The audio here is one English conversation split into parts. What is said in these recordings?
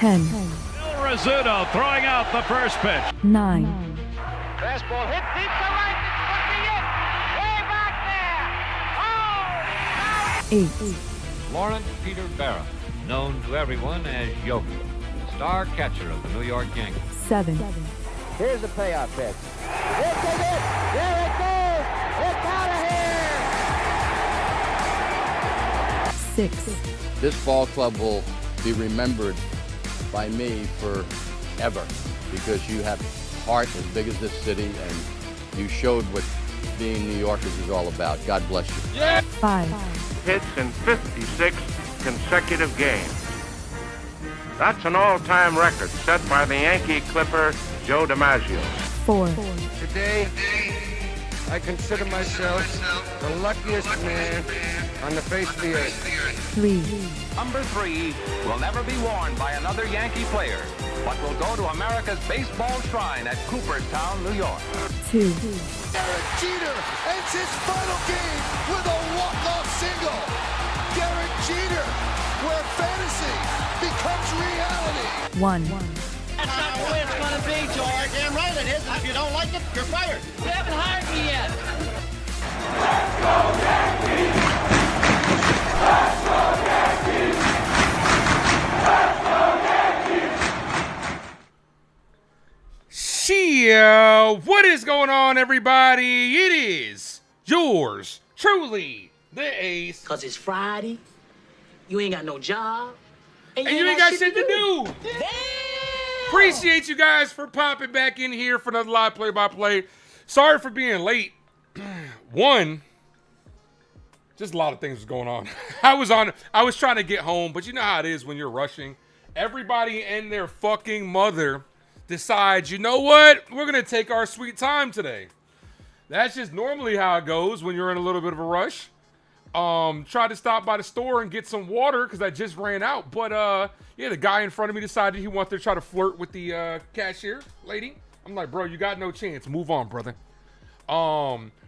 10. Bill Rizzuto throwing out the first pitch. 9. Fastball hit deep to right. This could be it. Way back there. Oh! 8. Lawrence Peter Barra, known to everyone as Yogi, star catcher of the New York Yankees. 7. Here's the payoff pitch. This is it. There it goes. It's out of here. 6. This ball club will be remembered by me forever because you have heart as big as this city and you showed what being New Yorkers is all about. God bless you. 5. Hits in 56 consecutive games. That's an all-time record set by the Yankee Clipper Joe DiMaggio. 4. Today, I consider myself the luckiest man on the face of the earth. 3. Number 3 will never be worn by another Yankee player, but will go to America's baseball shrine at Cooperstown, New York. 2. Derek Jeter ends his final game with a walk-off single. Derek Jeter, where fantasy becomes reality. 1. That's not the way it's going to be, George. Damn right it is. If you don't like it, you're fired. You haven't hired me yet. Let's go Yankees! Let's go Yankees! Let's go Yankees! Shia, what is going on, everybody? It is yours truly, the Ace. Cause it's Friday, you ain't got no job, And you ain't got shit to do. Damn! Appreciate you guys for popping back in here for another live play-by-play. Sorry for being late. One, just a lot of things was going on. I was trying to get home, but you know how it is when you're rushing. Everybody and their fucking mother decides, you know what? We're going to take our sweet time today. That's just normally how it goes when you're in a little bit of a rush. Tried to stop by the store and get some water because I just ran out. But, yeah, the guy in front of me decided he wanted to try to flirt with the cashier lady. I'm like, bro, you got no chance. Move on, brother.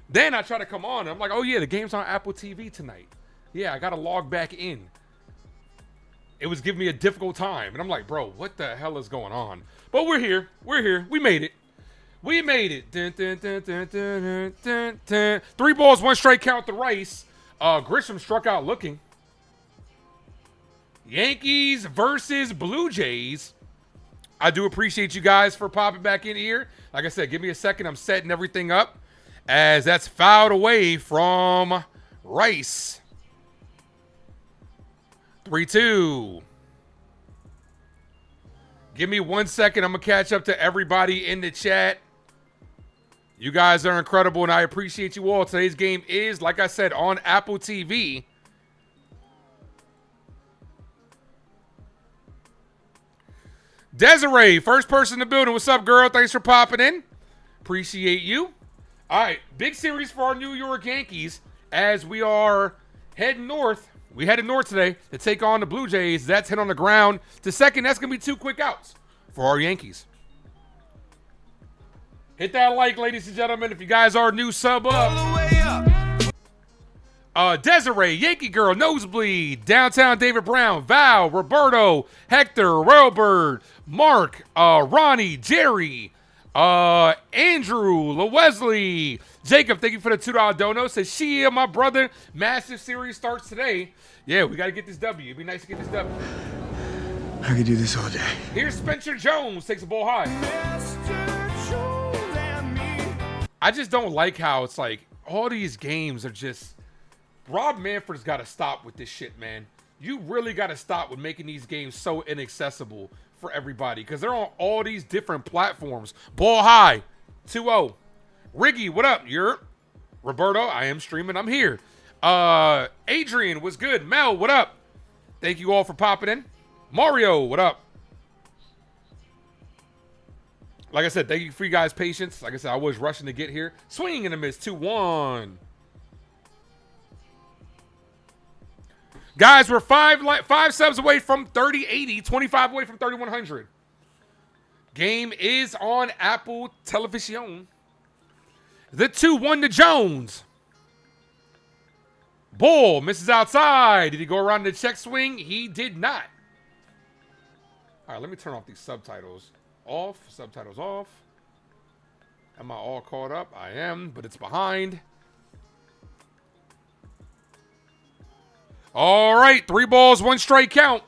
Then I try to come on. I'm like, oh, yeah, the game's on Apple TV tonight. Yeah, I got to log back in. It was giving me a difficult time. And I'm like, bro, what the hell is going on? But we're here. We're here. We made it. We made it. Dun, dun, dun, dun, dun, dun, dun. 3 balls, 1 strike count the Rice. Grisham struck out looking. Yankees versus Blue Jays. I do appreciate you guys for popping back in here. Like I said, give me a second. I'm setting everything up as that's fouled away from Rice. 3-2. Give me 1 second. I'm going to catch up to everybody in the chat. You guys are incredible, and I appreciate you all. Today's game is, like I said, on Apple TV. Desiree, first person in the building. What's up, girl? Thanks for popping in. Appreciate you. All right, big series for our New York Yankees as we are heading north. We headed north today to take on the Blue Jays. That's hit on the ground to second. That's going to be 2 quick outs for our Yankees. Hit that like, ladies and gentlemen. If you guys are new, sub up. All the way up. Desiree, Yankee Girl, Nosebleed, Downtown David Brown, Val, Roberto, Hector, Railbird, Mark, Ronnie, Jerry, Andrew, LaWesley, Jacob, thank you for the $2 dono. Says, Shia, my brother, massive series starts today. Yeah, we got to get this W. It'd be nice to get this W. I could do this all day. Here's Spencer Jones, takes the ball high. I just don't like how it's like all these games are just Rob Manfred's got to stop with this shit, man. You really got to stop with making these games so inaccessible for everybody because they're on all these different platforms. Ball high, 2-0. Riggy, what up? You're Roberto. I am streaming. I'm here. Adrian, what's good? Mel, what up? Thank you all for popping in. Mario, what up? Like I said, thank you for you guys' patience. Like I said, I was rushing to get here. Swing and a miss, 2-1. Guys, we're five subs away from 3080, 25 away from 3100. Game is on Apple Television. The 2-1 to Jones. Bull misses outside. Did he go around the check swing? He did not. All right, let me turn off these subtitles. Off. Subtitles off. Am I all caught up? I am, but it's behind. All right, 3 balls, 1 strike count.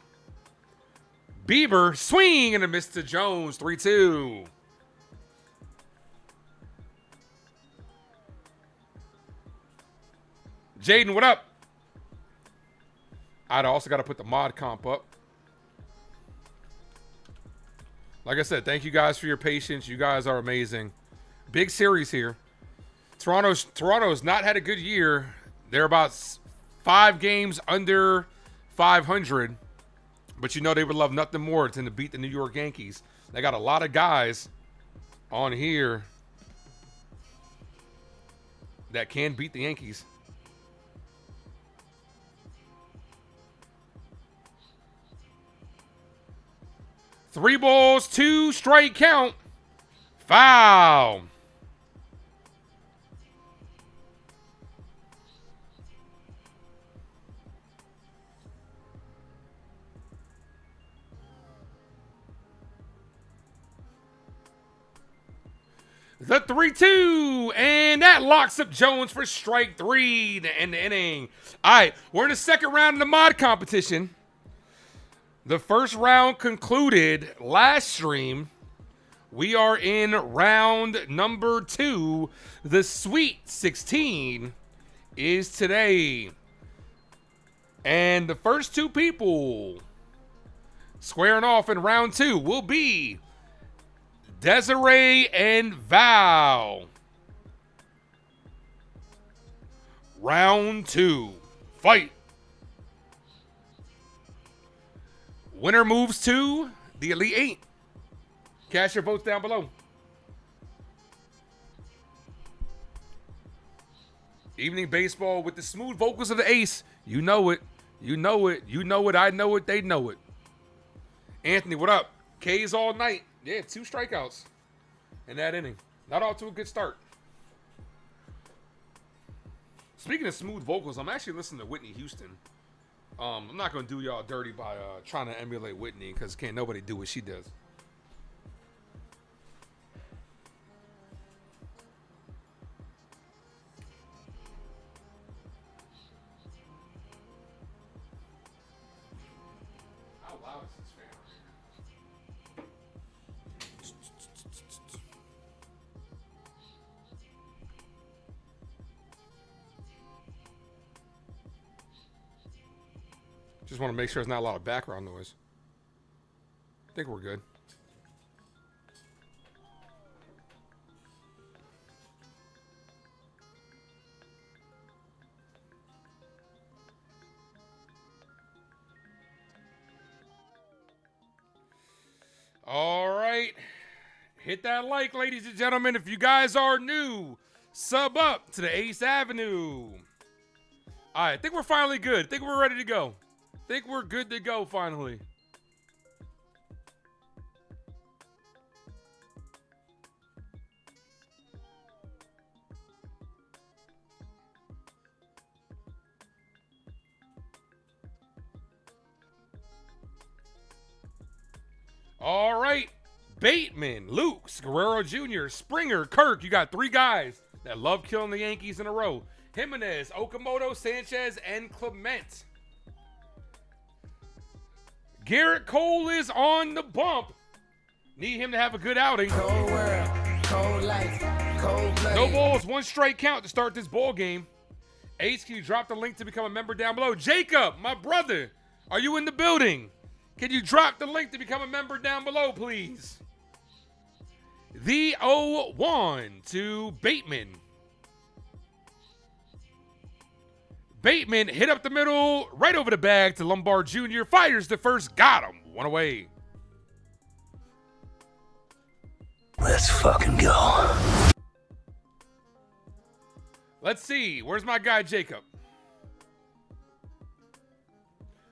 Bieber swing and a miss to Jones. 3-2. Jaden, what up? I'd also got to put the mod comp up. Like I said, thank you guys for your patience. You guys are amazing. Big series here. Toronto's not had a good year. They're about 5 games under 500. But you know they would love nothing more than to beat the New York Yankees. They got a lot of guys on here that can beat the Yankees. Three balls, 2 strike count. Foul. The 3-2, and that locks up Jones for strike 3 to end the inning. All right, we're in the second round of the mod competition. The first round concluded last stream. We are in round number 2. The Sweet 16 is today. And the first 2 people squaring off in round 2 will be Desiree and Val. Round 2. Fight. Winner moves to the Elite 8. Cash your votes down below. Evening baseball with the smooth vocals of the ace. You know it. You know it. You know it. I know it. They know it. Anthony, what up? K's all night. Yeah, 2 strikeouts in that inning. Not off to a good start. Speaking of smooth vocals, I'm actually listening to Whitney Houston. I'm not going to do y'all dirty by trying to emulate Whitney because can't nobody do what she does. How loud is this fan? Just want to make sure there's not a lot of background noise. I think we're good. All right. Hit that like, ladies and gentlemen. If you guys are new, sub up to the Ace Avenue. All right. I think we're finally good. I think we're ready to go. Think we're good to go finally. All right. Bateman, Luke, Guerrero Jr., Springer, Kirk. You got 3 guys that love killing the Yankees in a row. Jimenez, Okamoto, Sanchez, and Clement. Garrett Cole is on the bump. Need him to have a good outing. Cold world, cold life, cold blood. No balls, 1 strike count to start this ball game. Ace, can you drop the link to become a member down below? Jacob, my brother, are you in the building? Can you drop the link to become a member down below, please? The 0-1 to Bateman. Bateman hit up the middle, right over the bag to Lombard Jr. Fires the first, got him. 1 away. Let's fucking go. Let's see. Where's my guy, Jacob?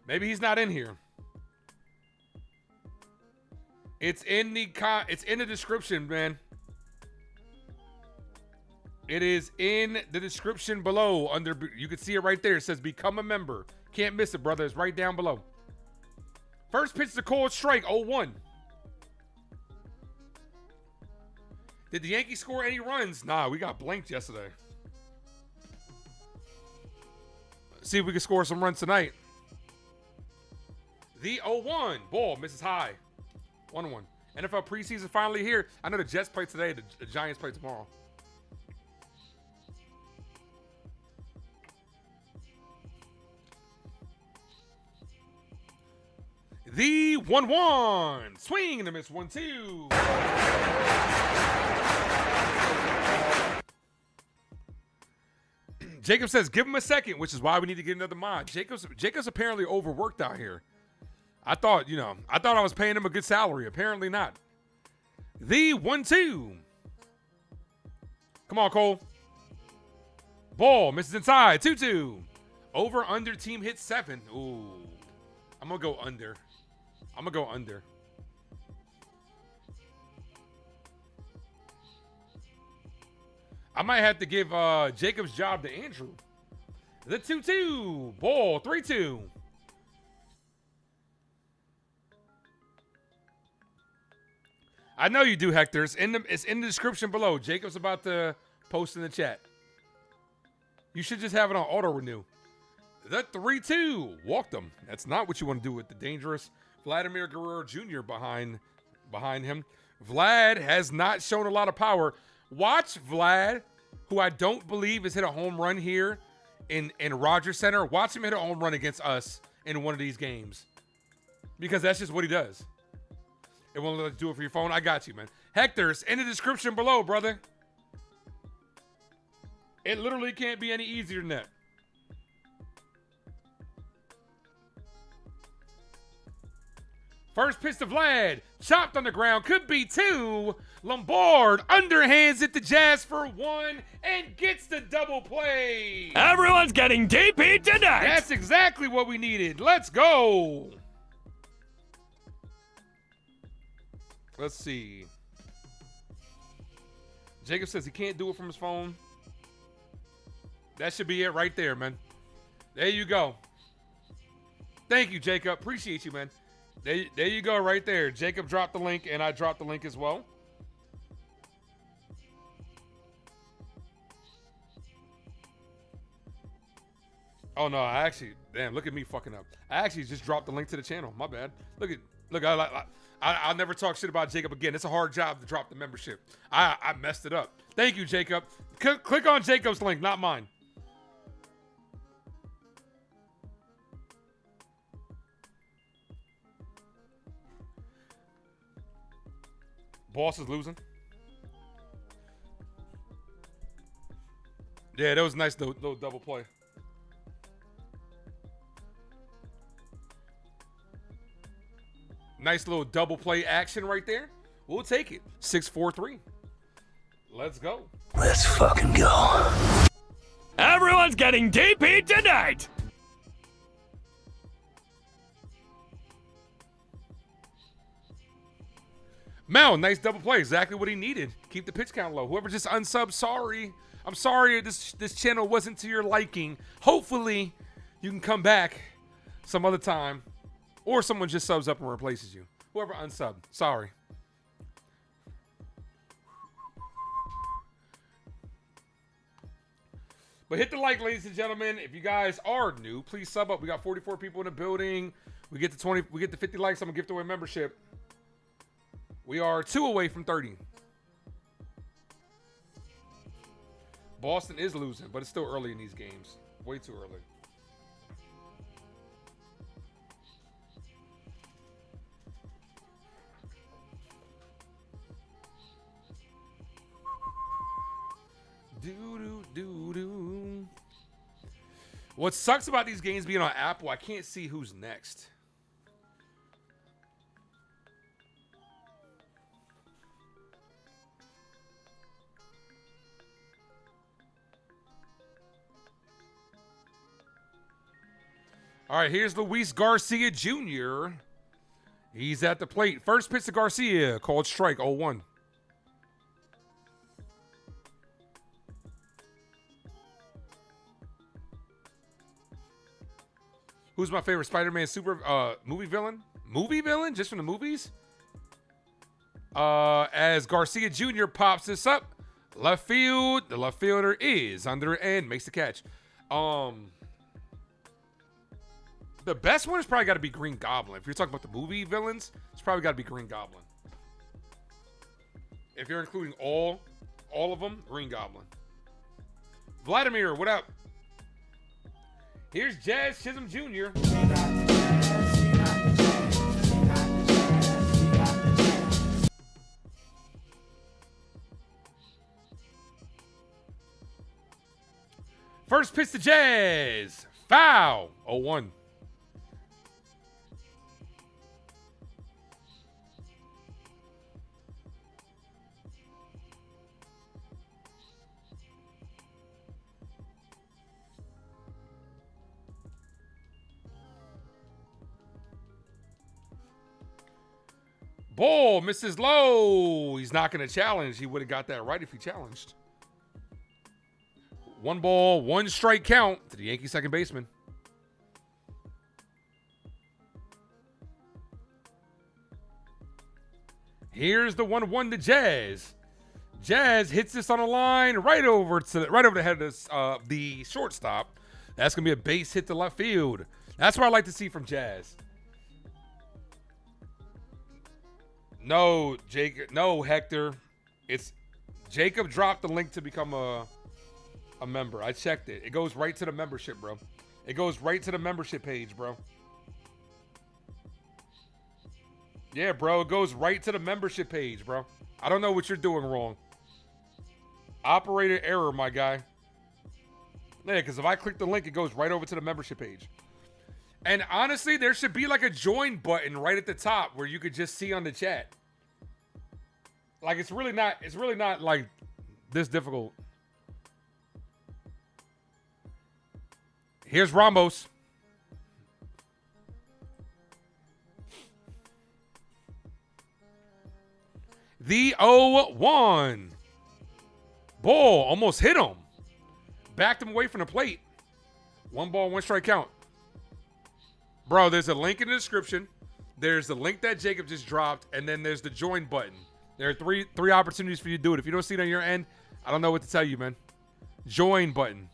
Maybe he's not in here. It's in the description, man. It is in the description below. You can see it right there. It says become a member. Can't miss it, brother. It's right down below. First pitch to cold strike, 0-1. Did the Yankees score any runs? Nah, we got blanked yesterday. See if we can score some runs tonight. The 0-1. Ball misses high. 1-1. NFL preseason finally here. I know the Jets play today. The Giants play tomorrow. The 1-1. Swing and a miss. 1-2. Jacob says, give him a second, which is why we need to get another mod. Jacob's apparently overworked out here. I thought I was paying him a good salary. Apparently not. The 1-2. Come on, Cole. Ball misses inside. 2-2. Over, under, team hit 7. Ooh. I'm going to go under. I might have to give Jacob's job to Andrew. The 2-2. Ball, 3-2. I know you do, Hector. It's in the description below. Jacob's about to post in the chat. You should just have it on auto renew. The 3-2. Walked him. That's not what you want to do with the dangerous Vladimir Guerrero Jr. behind him. Vlad has not shown a lot of power. Watch Vlad, who I don't believe has hit a home run here in Rogers Center. Watch him hit a home run against us in one of these games. Because that's just what he does. It won't let you do it for your phone. I got you, man. Hector's in the description below, brother. It literally can't be any easier than that. First pitch to Vlad. Chopped on the ground. Could be 2. Lombard underhands it to Jazz for 1 and gets the double play. Everyone's getting DP tonight. That's exactly what we needed. Let's go. Let's see. Jacob says he can't do it from his phone. That should be it right there, man. There you go. Thank you, Jacob. Appreciate you, man. There you go right there. Jacob dropped the link, and I dropped the link as well. Oh, no, damn, look at me fucking up. I actually just dropped the link to the channel. My bad. Look, I'll never talk shit about Jacob again. It's a hard job to drop the membership. I messed it up. Thank you, Jacob. Click on Jacob's link, not mine. Boss is losing. Yeah, that was nice, little double play. Nice little double play action right there. We'll take it. 6-4-3. Let's go. Let's fucking go. Everyone's getting DP tonight. Mel, nice double play. Exactly what he needed. Keep the pitch count low. Whoever just unsubbed, sorry. I'm sorry this channel wasn't to your liking. Hopefully, you can come back some other time. Or someone just subs up and replaces you. Whoever unsubbed, sorry. But hit the like, ladies and gentlemen. If you guys are new, please sub up. We got 44 people in the building. We get to 50 likes. I'm gonna gift away membership. We are 2 away from 30. Boston is losing, but it's still early in these games. Way too early. Do. What sucks about these games being on Apple, I can't see who's next. All right, here's Luis Garcia Jr. He's at the plate. First pitch to Garcia, called strike, 0-1. Who's my favorite Spider-Man movie villain? movie villain just from the movies. As Garcia Jr. pops this up, left field. The left fielder is under and makes the catch. The best one has probably got to be Green Goblin. If you're talking about the movie villains, it's probably got to be Green Goblin. If you're including all of them, Green Goblin. Vladimir, what up? Here's Jazz Chisholm Jr. First pitch to Jazz. Foul. 0-1. Ball misses low. He's not going to challenge. He would have got that right if he challenged. 1 ball, 1 strike count to the Yankee second baseman. Here's the 1-1 to Jazz. Jazz hits this on a line right over the head of the shortstop. That's gonna be a base hit to left field. That's what I like to see from Jazz. No, Jacob. No, Hector. It's Jacob dropped the link to become a member. I checked it. It goes right to the membership, bro. It goes right to the membership page, bro. Yeah, bro. It goes right to the membership page, bro. I don't know what you're doing wrong. Operator error, my guy. Yeah, because if I click the link, it goes right over to the membership page. And honestly, there should be like a join button right at the top where you could just see on the chat. Like it's really not like this difficult. Here's Ramos. The 0-1. Ball almost hit him. Backed him away from the plate. 1 ball, 1 strike count. Bro, there's a link in the description. There's the link that Jacob just dropped, and then there's the join button. There are three opportunities for you to do it. If you don't see it on your end, I don't know what to tell you, man. Join button.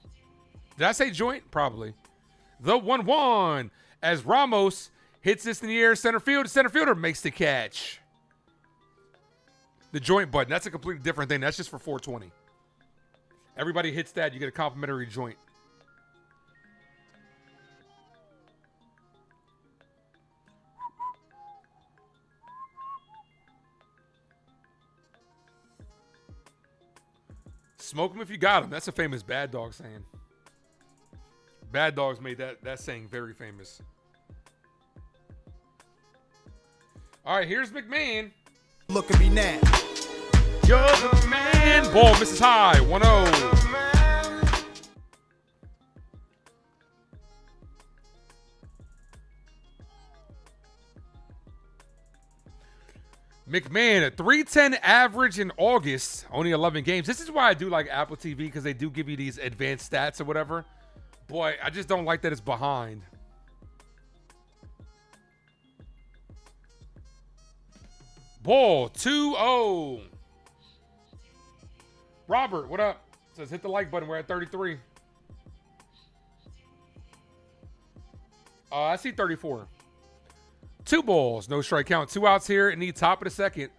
Did I say joint? Probably. The 1-1 as Ramos hits this in the air, center field. Center fielder makes the catch. The joint button. That's a completely different thing. That's just for 420. Everybody hits that, you get a complimentary joint. Smoke them if you got them. That's a famous Bad Dog saying. Bad Dogs made that saying very famous. All right, here's McMahon. Look at me now. You're the man. Ball misses high. 1-0. McMahon, a 310 average in August, only 11 games. This is why I do like Apple TV, because they do give you these advanced stats or whatever. Boy, I just don't like that it's behind. Ball, 2-0. Robert, what up? Says hit the like button. We're at 33. I see 34. 2 balls, no strike count. 2 outs here in the top of the second.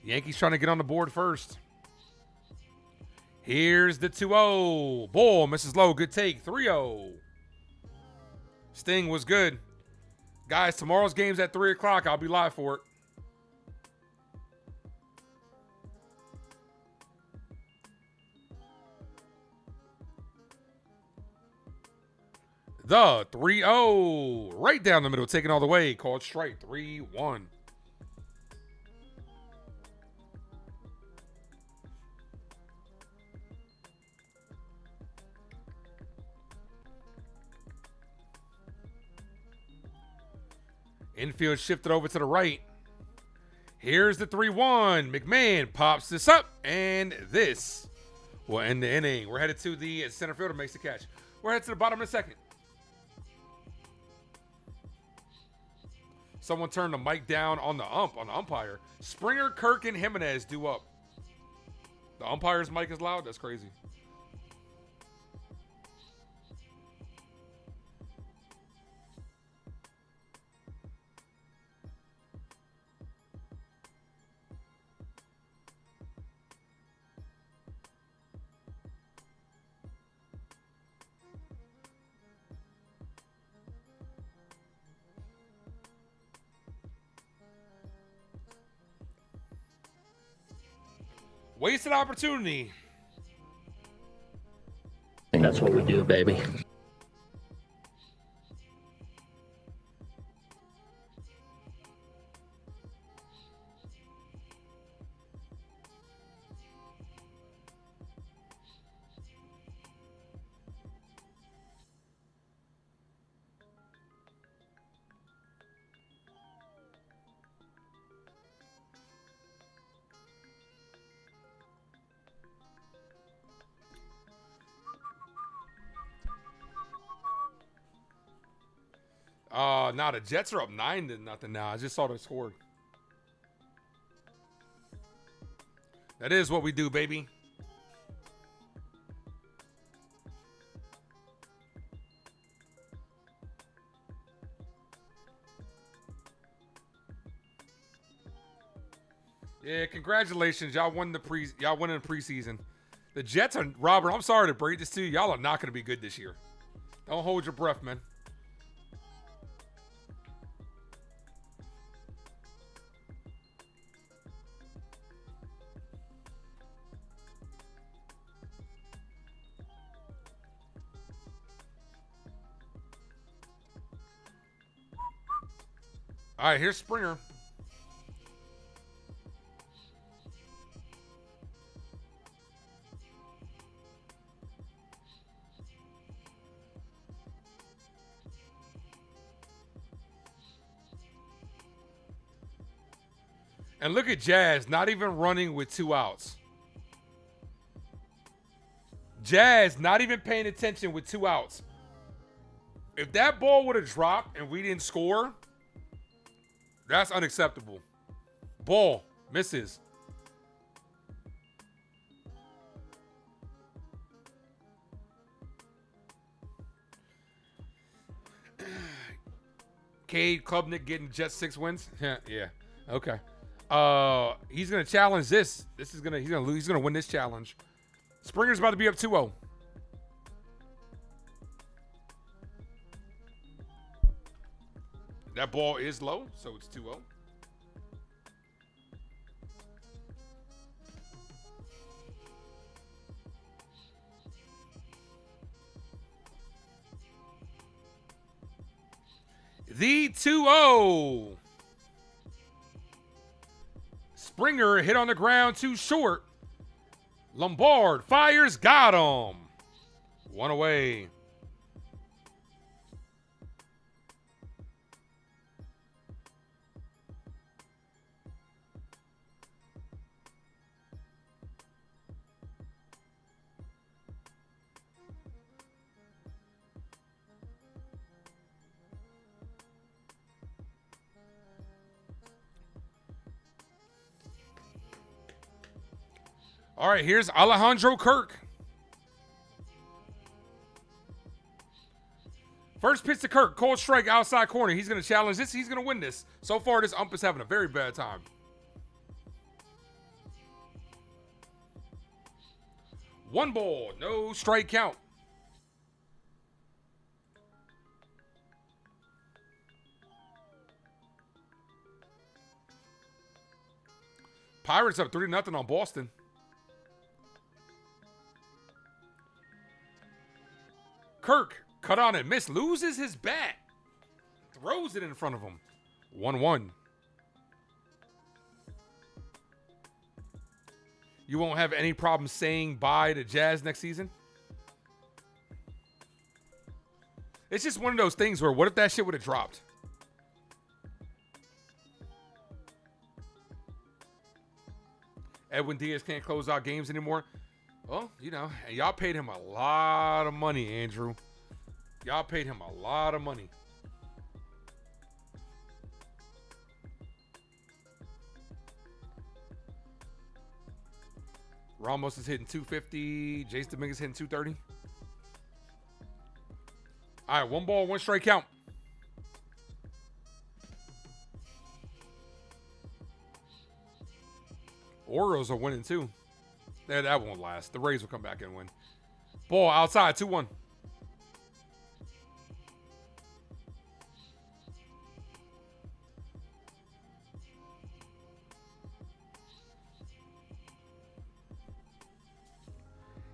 Yankees trying to get on the board first. Here's the 2-0. Ball misses low. Good take. 3-0. Sting was good. Guys, tomorrow's game's at 3 o'clock. I'll be live for it. The 3-0. Right down the middle. Taken all the way. Called strike. 3-1. Infield shifted over to the right. Here's the 3-1. McMahon pops this up, and this will end the inning. We're headed to the center fielder makes the catch. We're headed to the bottom of the second. Someone turned the mic down on the umpire. Springer, Kirk, and Jimenez due up. The umpire's mic is loud? That's crazy. Wasted opportunity. And that's what we do, baby. Now the Jets are up 9-0 now. I just saw they scored. That is what we do, baby. Yeah, congratulations. Y'all won in the preseason. The Jets are, Robert, I'm sorry to break this to you. Y'all are not going to be good this year. Don't hold your breath, man. All right, here's Springer. And look at Jazz, not even running with 2 outs. Jazz not even paying attention with 2 outs. If that ball would have dropped and we didn't score, that's unacceptable. Ball misses. Cade Klubnik getting Jets 6 wins. Yeah. Okay. He's gonna challenge this. He's gonna lose. He's gonna win this challenge. Springer's about to be up 2-0. That ball is low, so it's 2-0. The 2-0. Springer hit on the ground too short. Lombard fires, got him. 1 away. All right, here's Alejandro Kirk. First pitch to Kirk, cold strike outside corner. He's going to challenge this. He's going to win this. So far, this ump is having a very bad time. One ball, no strike count. Pirates up 3-0 on Boston. Kirk, cut on it, miss, loses his bat. Throws it in front of him. 1-1. You won't have any problem saying bye to Jazz next season? It's just one of those things where what if that shit would have dropped? Edwin Diaz can't close out games anymore. Well, you know, and y'all paid him a lot of money, Andrew. Y'all paid him a lot of money. Ramos is hitting 250. Jace Dominguez hitting 230. All right, 1 ball, 1 strike count. Orioles are winning too. That won't last. The Rays will come back and win. Ball outside, 2-1.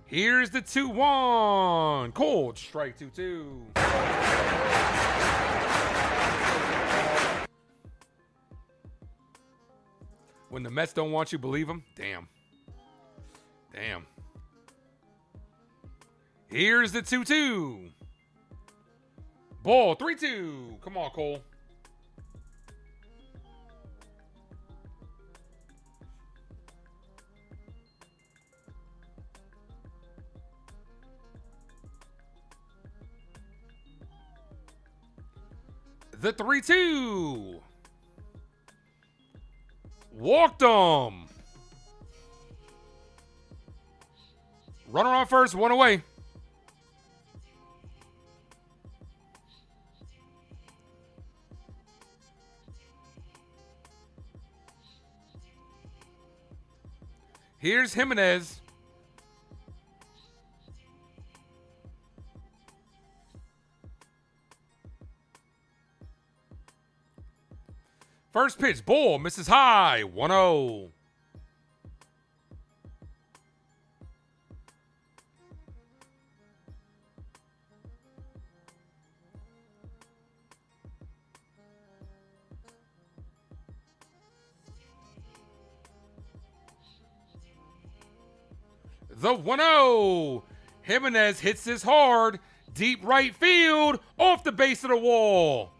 Here's the 2-1. Cold strike 2-2. When the Mets don't want you, believe them? Damn. Damn. Here's the 2-2. Ball 3-2. Come on, Cole. The 3-2. Walked him. Runner on first, 1 away. Here's Jimenez. First pitch, ball, misses high, 1-0. The 1-0. Jimenez hits this hard, deep right field, off the base of the wall.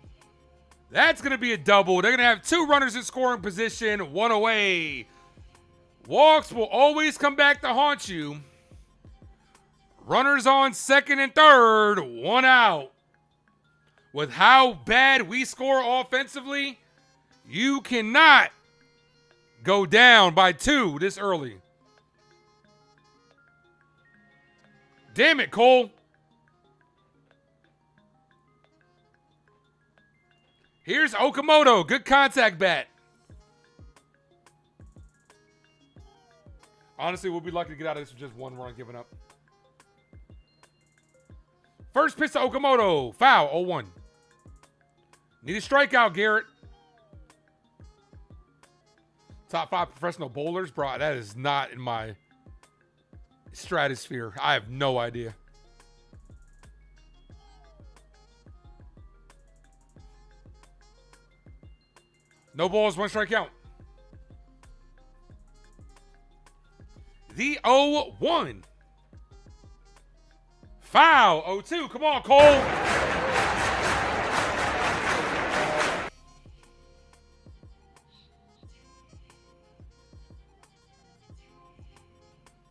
That's going to be a double. They're going to have 2 runners in scoring position, 1 away. Walks will always come back to haunt you. Runners on second and third, 1 out. With how bad we score offensively, you cannot go down by 2 this early. Damn it, Cole. Here's Okamoto. Good contact bat. Honestly, we'll be lucky to get out of this with just 1 run given up. First pitch to Okamoto. Foul, 0-1. Need a strikeout, Garrett. Top 5 professional bowlers. Bro, that is not in my stratosphere. I have no idea. No balls, 1 strikeout. The 0-1. Foul, 0-2. Come on, Cole.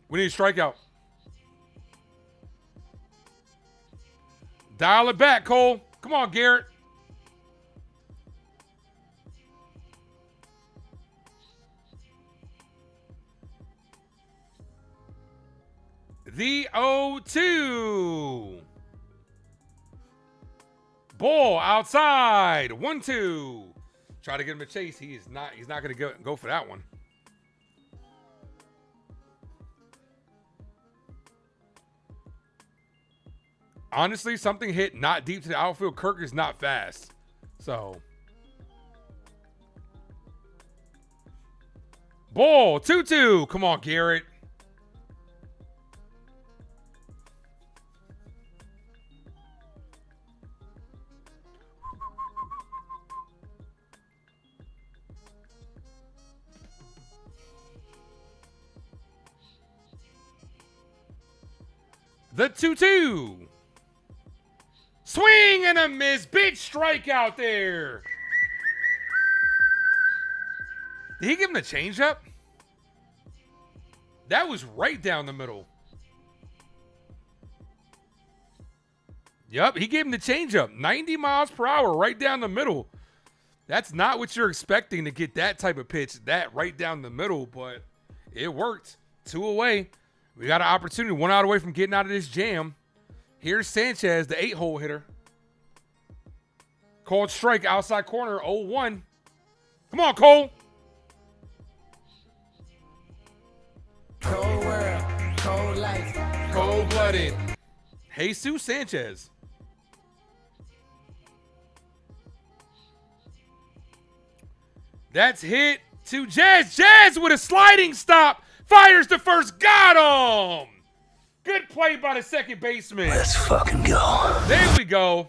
We need a strikeout. Dial it back, Cole. Come on, Garrett. The 0-2. Ball outside. 1-2. Try to get him a chase. He's not going to go for that one. Honestly, something hit not deep to the outfield. Kirk is not fast. So. Ball 2-2. Come on, Garrett. The 2-2. Swing and a miss. Big strikeout there. Did he give him the changeup? That was right down the middle. Yep, he gave him the changeup. 90 miles per hour right down the middle. That's not what you're expecting to get that type of pitch, that right down the middle, but it worked. 2 away. We got an opportunity, 1 out away from getting out of this jam. Here's Sanchez, the 8-hole hitter. Called strike, outside corner, 0-1. Come on, Cole. Cold world, cold life. Cold-blooded. Jesus Sanchez. That's hit to Jazz. Jazz with a sliding stop. Fires the first. Got him. Good play by the second baseman. Let's fucking go. There we go.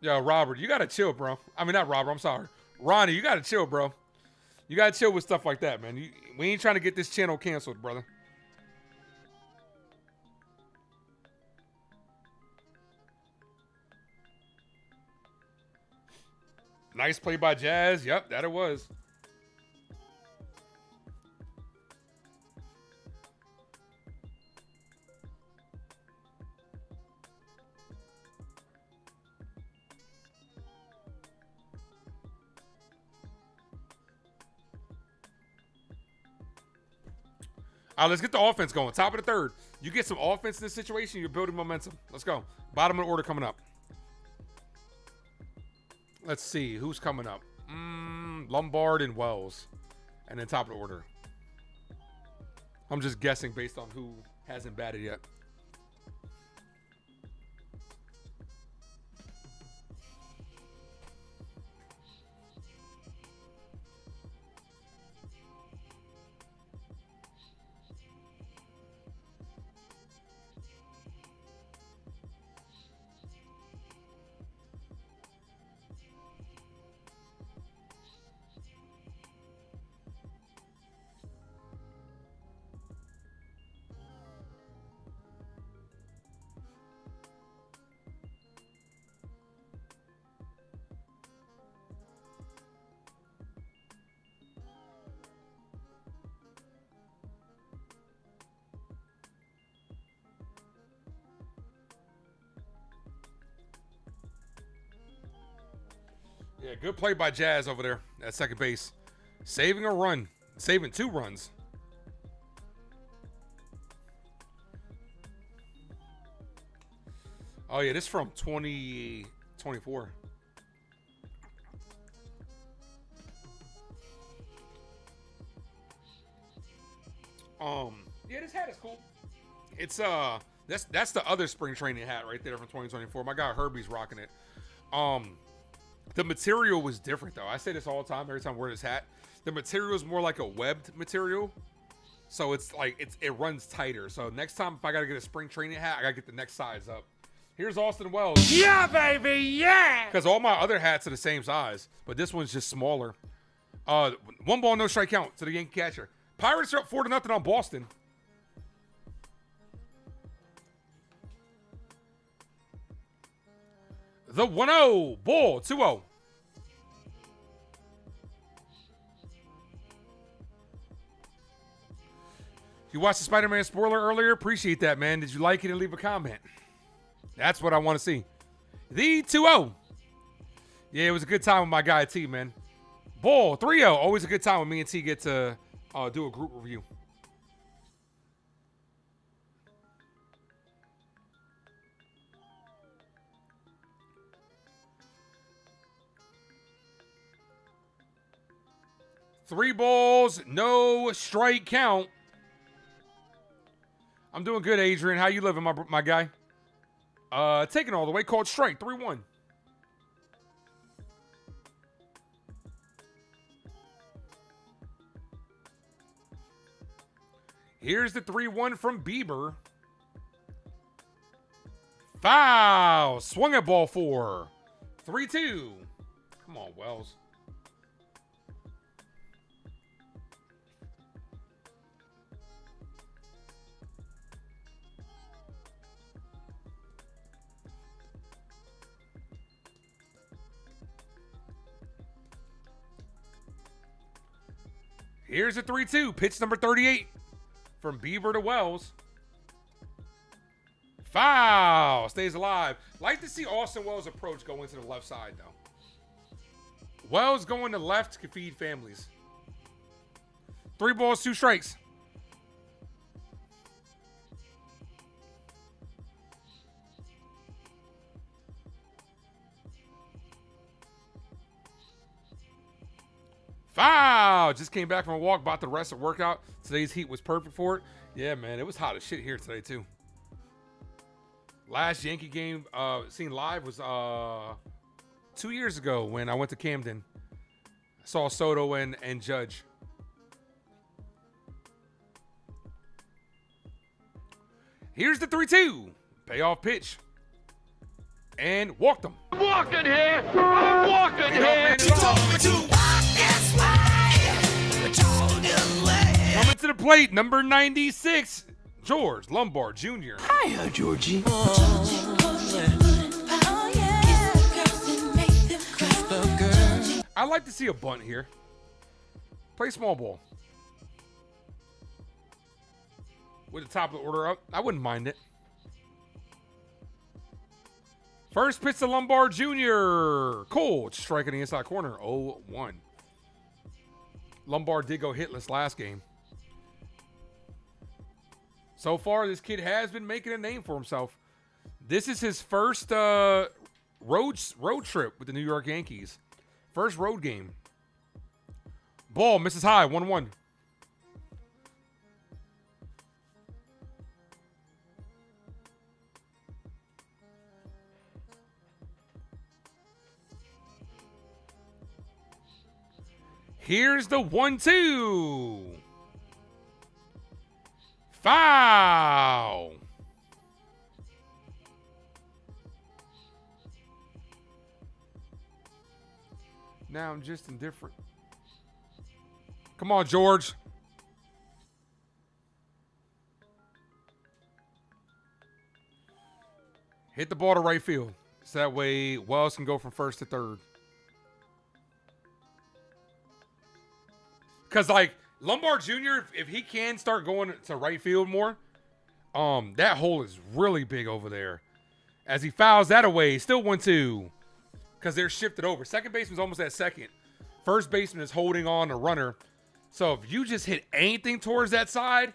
Yo, Robert, you got to chill, bro. I mean, not Robert. I'm sorry. Ronnie, you got to chill, bro. You got to chill with stuff like that, man. We ain't trying to get this channel canceled, brother. Nice play by Jazz. Yep, that it was. All right, let's get the offense going. Top of the third. You get some offense in this situation, you're building momentum. Let's go. Bottom of the order coming up. Let's see. Who's coming up? Lombard and Wells. And then top of the order. I'm just guessing based on who hasn't batted yet. Yeah, good play by Jazz over there at second base. Saving a run. Saving 2 runs. Oh, yeah, this is from 2024. Yeah, this hat is cool. It's that's the other spring training hat right there from 2024. My guy Herbie's rocking it. The material was different though. I say this all the time every time I wear this hat. The material is more like a webbed material. So it's like it runs tighter. So next time if I gotta get a spring training hat, I gotta get the next size up. Here's Austin Wells. Yeah, baby, yeah! Because all my other hats are the same size, but this one's just smaller. 1 ball, no strike count to the Yankee catcher. Pirates are up 4-0 on Boston. The 1-0, ball, 2-0. You watched the Spider-Man spoiler earlier? Appreciate that, man. Did you like it and leave a comment? That's what I want to see. The 2-0. Yeah, it was a good time with my guy T, man. Ball, 3-0. Always a good time when me and T get to do a group review. Three balls, no strike count. I'm doing good, Adrian. How you living, my guy? Taking all the way, called strike, 3-1. Here's the 3-1 from Bieber. Foul. Swung at ball 4. 3-2. Come on, Wells. Here's a 3-2. Pitch number 38 from Bieber to Wells. Foul. Stays alive. Like to see Austin Wells' approach go into the left side, though. Wells going to left could feed families. 3 balls, 2 strikes. Wow, just came back from a walk, about to rest and workout. Today's heat was perfect for it. Yeah, man, it was hot as shit here today, too. Last Yankee game seen live was 2 years ago when I went to Camden. I saw Soto and Judge. Here's the 3-2. Payoff pitch. And walked him. I'm walking here. I'm walking here. Coming to the plate, number 96, George Lombard Jr. Hiya, Georgie. I like to see a bunt here. Play small ball. With the top of the order up, I wouldn't mind it. First pitch to Lombard Jr. Cole striking the inside corner, 0-1. Lombard did go hitless last game. So far, this kid has been making a name for himself. This is his first road trip with the New York Yankees. First road game. Ball misses high, 1-1. Here's the 1-2. Foul. Now I'm just indifferent. Come on, George. Hit the ball to right field. So that way Wells can go from first to third. Because, like, Lombard Jr., if he can start going to right field more, that hole is really big over there. As he fouls that away, still 1-2. Because they're shifted over. Second baseman's almost at second. First baseman is holding on the runner. So if you just hit anything towards that side,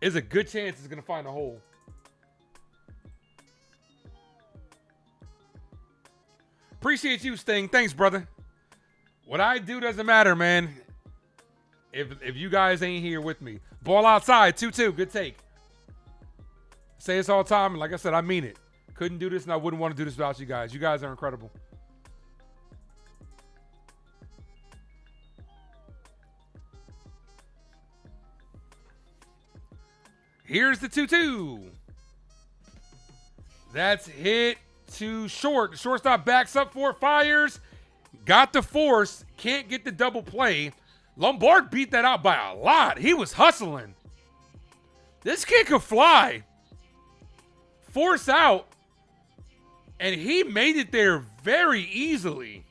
there's a good chance it's going to find a hole. Appreciate you, Sting. Thanks, brother. What I do doesn't matter, man. If you guys ain't here with me. Ball outside, 2-2. Good take. Say this all the time, and like I said, I mean it. Couldn't do this, and I wouldn't want to do this without you guys. You guys are incredible. Here's the 2-2. That's hit to short. The shortstop backs up for it, fires. Got the force. Can't get the double play. Lombard beat that out by a lot. He was hustling. This kid could fly. Force out. And he made it there very easily.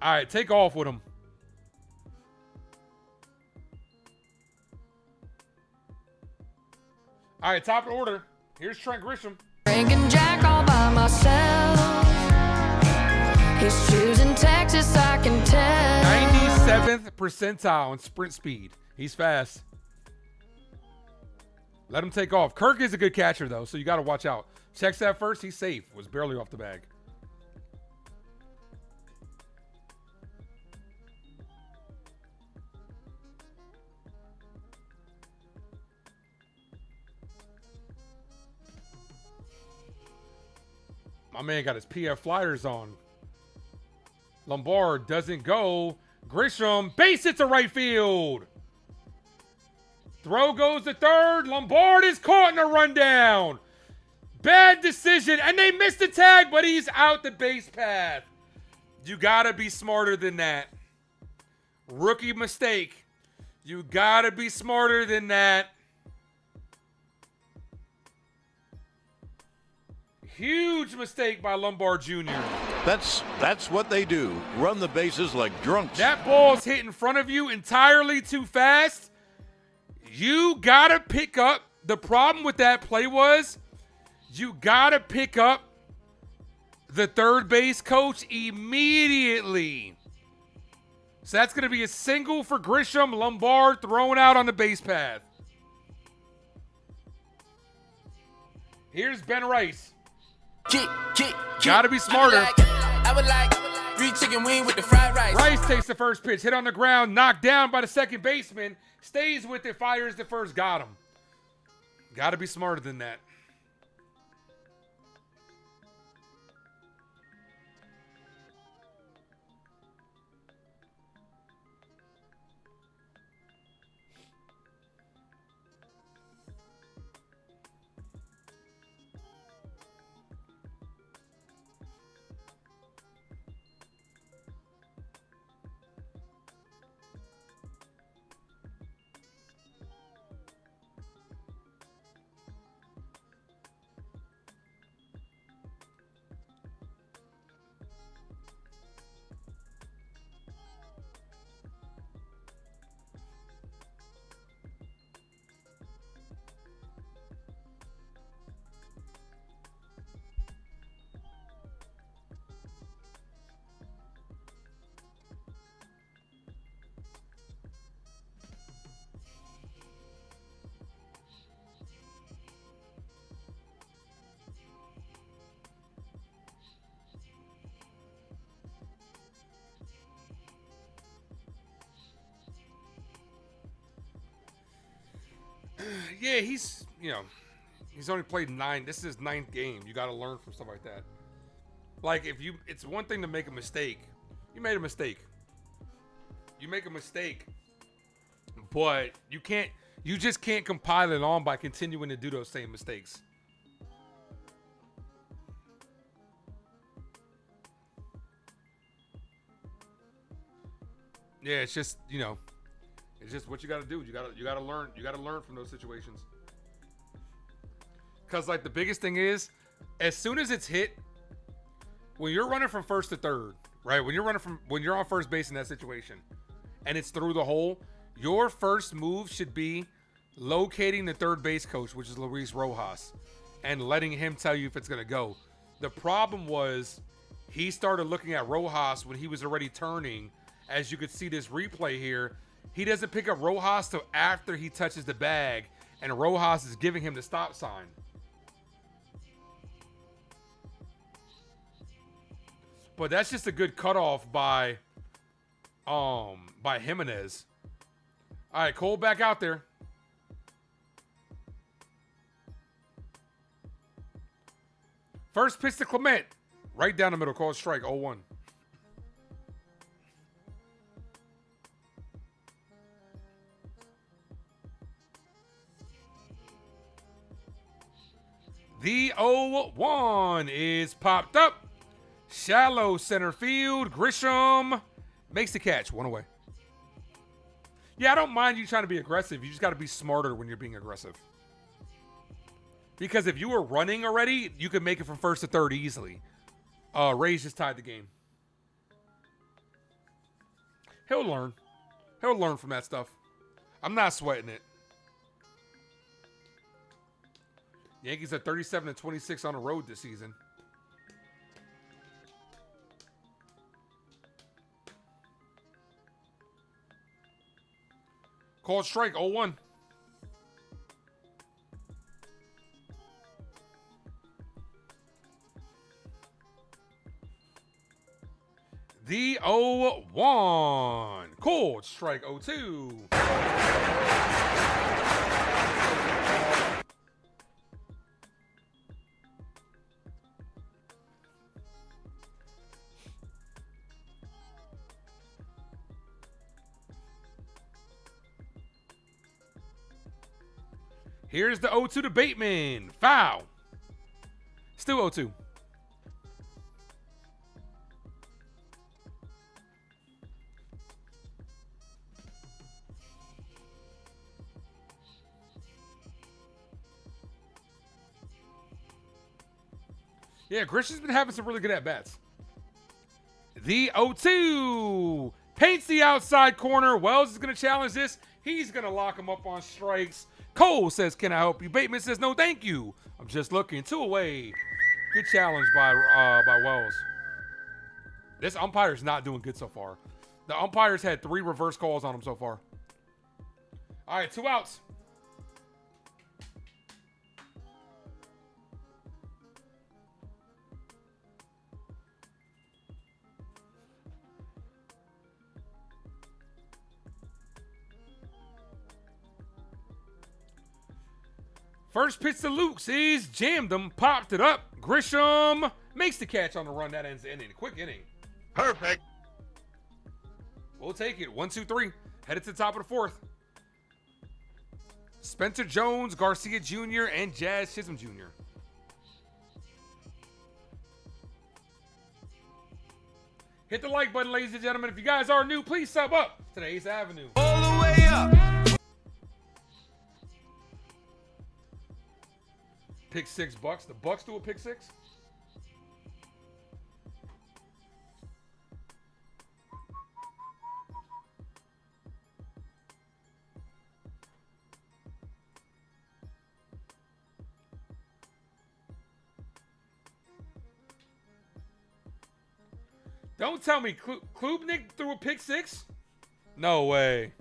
All right, take off with him. All right, top of the order. Here's Trent Grisham. Drinking Jack all by myself. He's choosing Texas, I can tell. 97th percentile in sprint speed. He's fast. Let him take off. Kirk is a good catcher, though, so you got to watch out. Checks that first. He's safe. Was barely off the bag. My man got his PF Flyers on. Lombard doesn't go. Grisham, base hit to right field. Throw goes to third. Lombard is caught in a rundown. Bad decision, and they missed the tag, but he's out the base path. You gotta be smarter than that. Rookie mistake. You gotta be smarter than that. Huge mistake by Lombard Jr. That's what they do. Run the bases like drunks. That ball's hit in front of you entirely too fast. You gotta pick up. The problem with that play was you gotta pick up the third base coach immediately. So that's gonna be a single for Grisham. Lombard thrown out on the base path. Here's Ben Rice. Gotta be smarter. I would like 3 chicken wing with the fried rice. Rice takes the first pitch, hit on the ground, knocked down by the second baseman, stays with it, fires the first, got him. Gotta be smarter than that. Yeah, he's only played 9. This is his 9th game. You got to learn from stuff like that. Like, it's one thing to make a mistake. You made a mistake. You make a mistake, but you just can't compile it on by continuing to do those same mistakes. Yeah, it's just, it's just what you got to do. You got to learn. You got to learn from those situations. Because, like, the biggest thing is, as soon as it's hit, when you're running from first to third, right? When you're on first base in that situation, and it's through the hole, your first move should be locating the third base coach, which is Luis Rojas, and letting him tell you if it's gonna go. The problem was, he started looking at Rojas when he was already turning. As you could see this replay here, he doesn't pick up Rojas till after he touches the bag, and Rojas is giving him the stop sign. But that's just a good cutoff by Jimenez. All right, Cole back out there. First pitch to Clement. Right down the middle, called strike, 0-1. The 0-1 is popped up. Shallow center field. Grisham makes the catch. 1 away. Yeah, I don't mind you trying to be aggressive. You just got to be smarter when you're being aggressive. Because if you were running already, you could make it from first to third easily. Rays just tied the game. He'll learn. He'll learn from that stuff. I'm not sweating it. Yankees are 37-26 on the road this season. Called strike, 0-1. The 0-1. Called strike, 0-2. Here's the 0-2 to Bateman. Foul. Still 0-2. Yeah, Grisham's been having some really good at-bats. The 0-2. Paints the outside corner. Wells is going to challenge this. He's going to lock him up on strikes. Cole says, "Can I help you?" Bateman says, "No, thank you. I'm just looking." 2 away. Good challenge by Wells. This umpire's not doing good so far. The umpire's had 3 reverse calls on him so far. All right, 2 outs. First pitch to Lukes is jammed him, popped it up. Grisham makes the catch on the run. That ends the inning. Quick inning. Perfect. We'll take it. 1-2-3. Headed to the top of the fourth. Spencer Jones, Garcia Jr., and Jazz Chisholm Jr. Hit the like button, ladies and gentlemen. If you guys are new, please sub up to the Ace Avenue. All the way up. Pick six Bucks. The Bucks do a pick six? Don't tell me Klubnik threw a pick six? No way.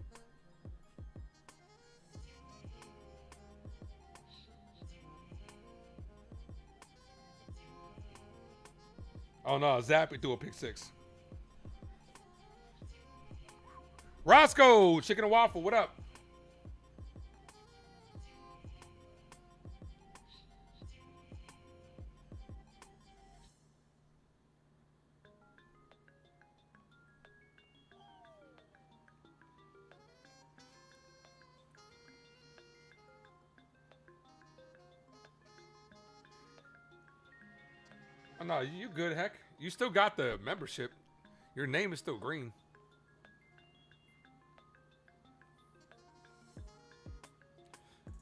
Oh no, Zappy threw a pick six. Roscoe, chicken and waffle, what up? Oh, no, you good, heck. You still got the membership. Your name is still green.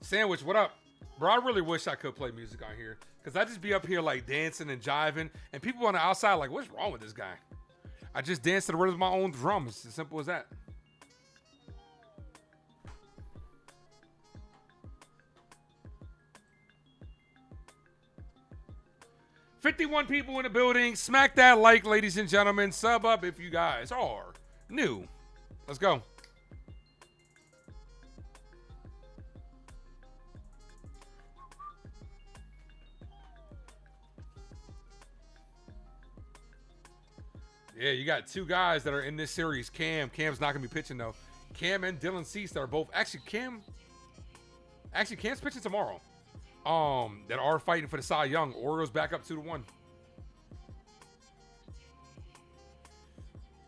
Sandwich, what up? Bro, I really wish I could play music on here. Because I just be up here like dancing and jiving. And people on the outside like, what's wrong with this guy? I just dance to the rhythm of my own drum. It's as simple as that. $51 people in the building. Smack that like, ladies and gentlemen. Sub up if you guys are new. Let's go. Yeah, you got two guys that are in this series. Cam's not going to be pitching, though. Cam and Dylan Cease are both. Actually, Cam's pitching tomorrow. That are fighting for the Cy Young. Orioles back up 2-1.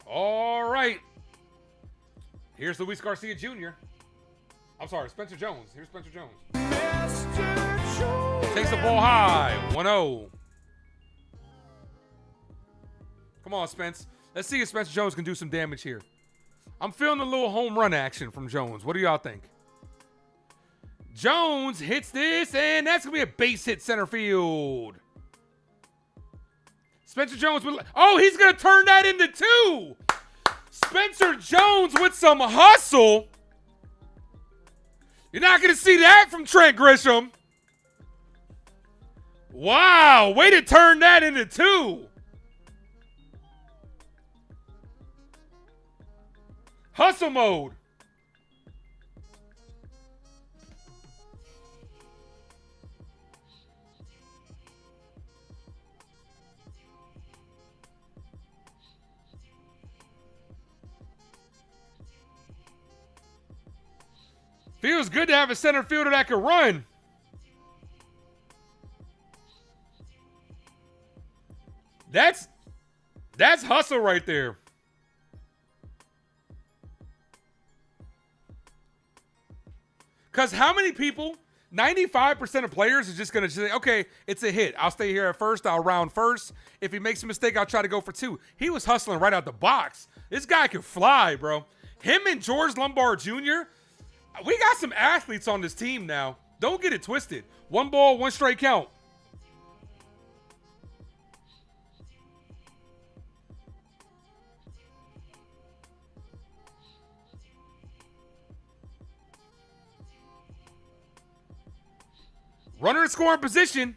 All right. Here's Luis Garcia Jr. I'm sorry, Spencer Jones. Here's Spencer Jones. Takes the ball high. 1-0. Come on, Spence. Let's see if Spencer Jones can do some damage here. I'm feeling a little home run action from Jones. What do y'all think? Jones hits this, and that's going to be a base hit center field. Spencer Jones, oh, he's going to turn that into 2. Spencer Jones with some hustle. You're not going to see that from Trent Grisham. Wow, way to turn that into 2. Hustle mode. Feels good to have a center fielder that can run. That's hustle right there. Because how many people, 95% of players is just going to say, okay, it's a hit. I'll stay here at first. I'll round first. If he makes a mistake, I'll try to go for 2. He was hustling right out the box. This guy can fly, bro. Him and George Lombard Jr., we got some athletes on this team now. Don't get it twisted. 1 ball, 1 strike count. Runner in scoring position.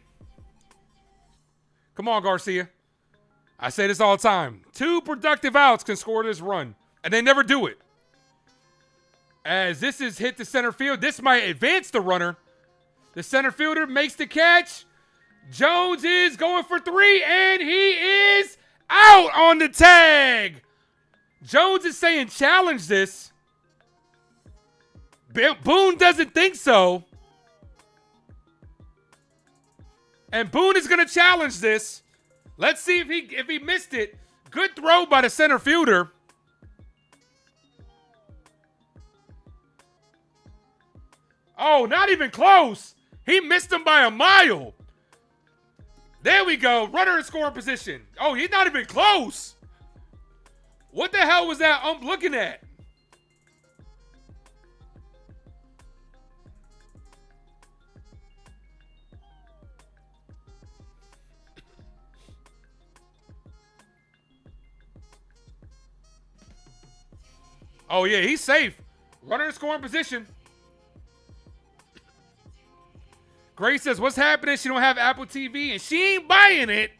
Come on, Garcia. I say this all the time. 2 productive outs can score this run, and they never do it. As this is hit to center field, this might advance the runner. The center fielder makes the catch. Jones is going for 3, and he is out on the tag. Jones is saying challenge this. Boone doesn't think so. And Boone is going to challenge this. Let's see if he missed it. Good throw by the center fielder. Oh, not even close. He missed him by a mile. There we go. Runner in scoring position. Oh, he's not even close. What the hell was that ump looking at? Oh, yeah, he's safe. Runner in scoring position. Grace says, what's happening? She don't have Apple TV, and she ain't buying it.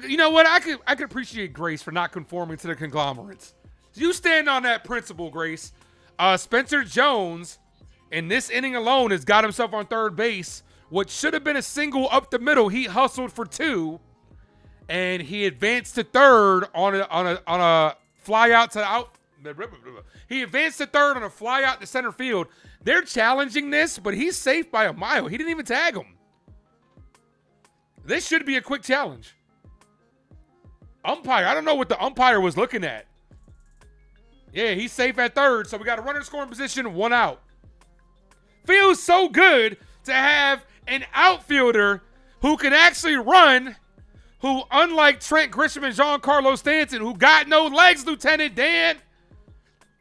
You know what? I could appreciate Grace for not conforming to the conglomerates. You stand on that principle, Grace. Spencer Jones, in this inning alone, has got himself on third base. What should have been a single up the middle, he hustled for two, and he advanced to third on a fly out to the out. He advanced to third on a fly out to center field. They're challenging this, but he's safe by a mile. He didn't even tag him. This should be a quick challenge. Umpire, I don't know what the umpire was looking at. Yeah, he's safe at third, so we got a runner in scoring position, one out. Feels so good to have an outfielder who can actually run, who, unlike Trent Grisham and Giancarlo Stanton, who got no legs, Lieutenant Dan,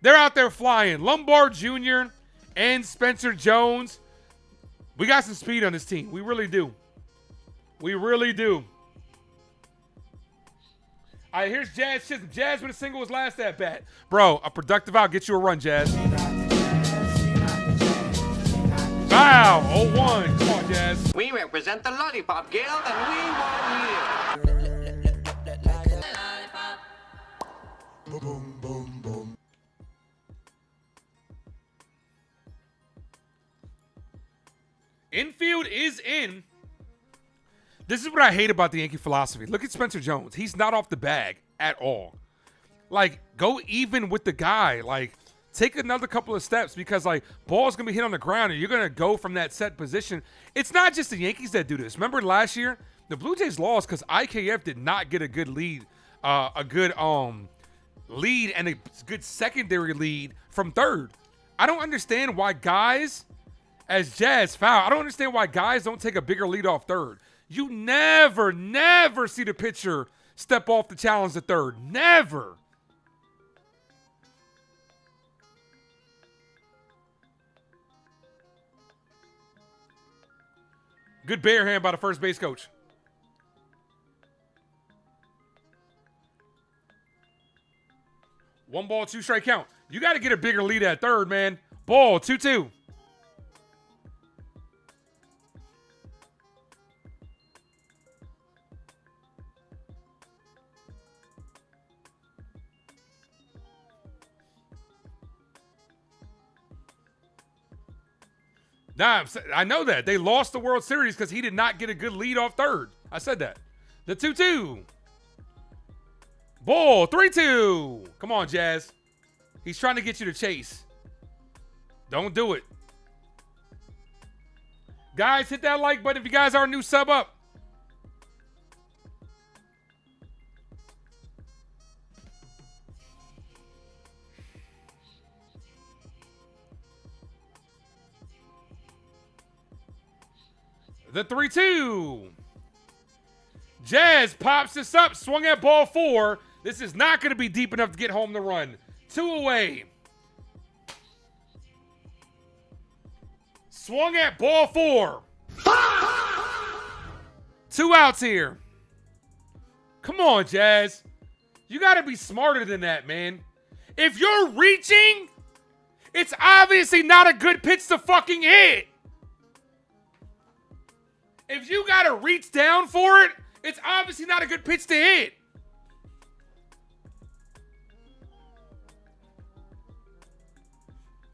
they're out there flying. Lombard Jr. and Spencer Jones. We got some speed on this team. We really do. We really do. All right, here's Jazz Chisholm. Jazz with a single his last at bat. Bro, a productive out. Get you a run, Jazz. Foul. 0-1. Come on, Jazz. We represent the Lollipop Guild, and we want you. Boom, boom, boom. Infield is in. This is what I hate about the Yankee philosophy. Look at Spencer Jones. He's not off the bag at all. Like, go even with the guy. Like, take another couple of steps because, like, ball's going to be hit on the ground and you're going to go from that set position. It's not just the Yankees that do this. Remember last year, the Blue Jays lost because IKF did not get a good lead, lead and a good secondary lead from third. I don't understand why guys, as Jazz foul, I don't understand why guys don't take a bigger lead off third. You never see the pitcher step off the challenge to third. Never. Good bare hand by the first base coach. One ball, two strike count. You got to get a bigger lead at third, man. Ball, 2-2. Nah, I know that. They lost the World Series because he did not get a good lead off third. I said that. The 2-2. Ball, 3-2. Come on, Jazz. He's trying to get you to chase. Don't do it. Guys, hit that like button if you guys are a new sub up. The 3-2. Jazz pops this up. Swung at ball 4. This is not going to be deep enough to get home the run. 2 away. Swung at ball 4. 2 outs here. Come on, Jazz. You got to be smarter than that, man. If you're reaching, it's obviously not a good pitch to fucking hit. If you got to reach down for it, it's obviously not a good pitch to hit.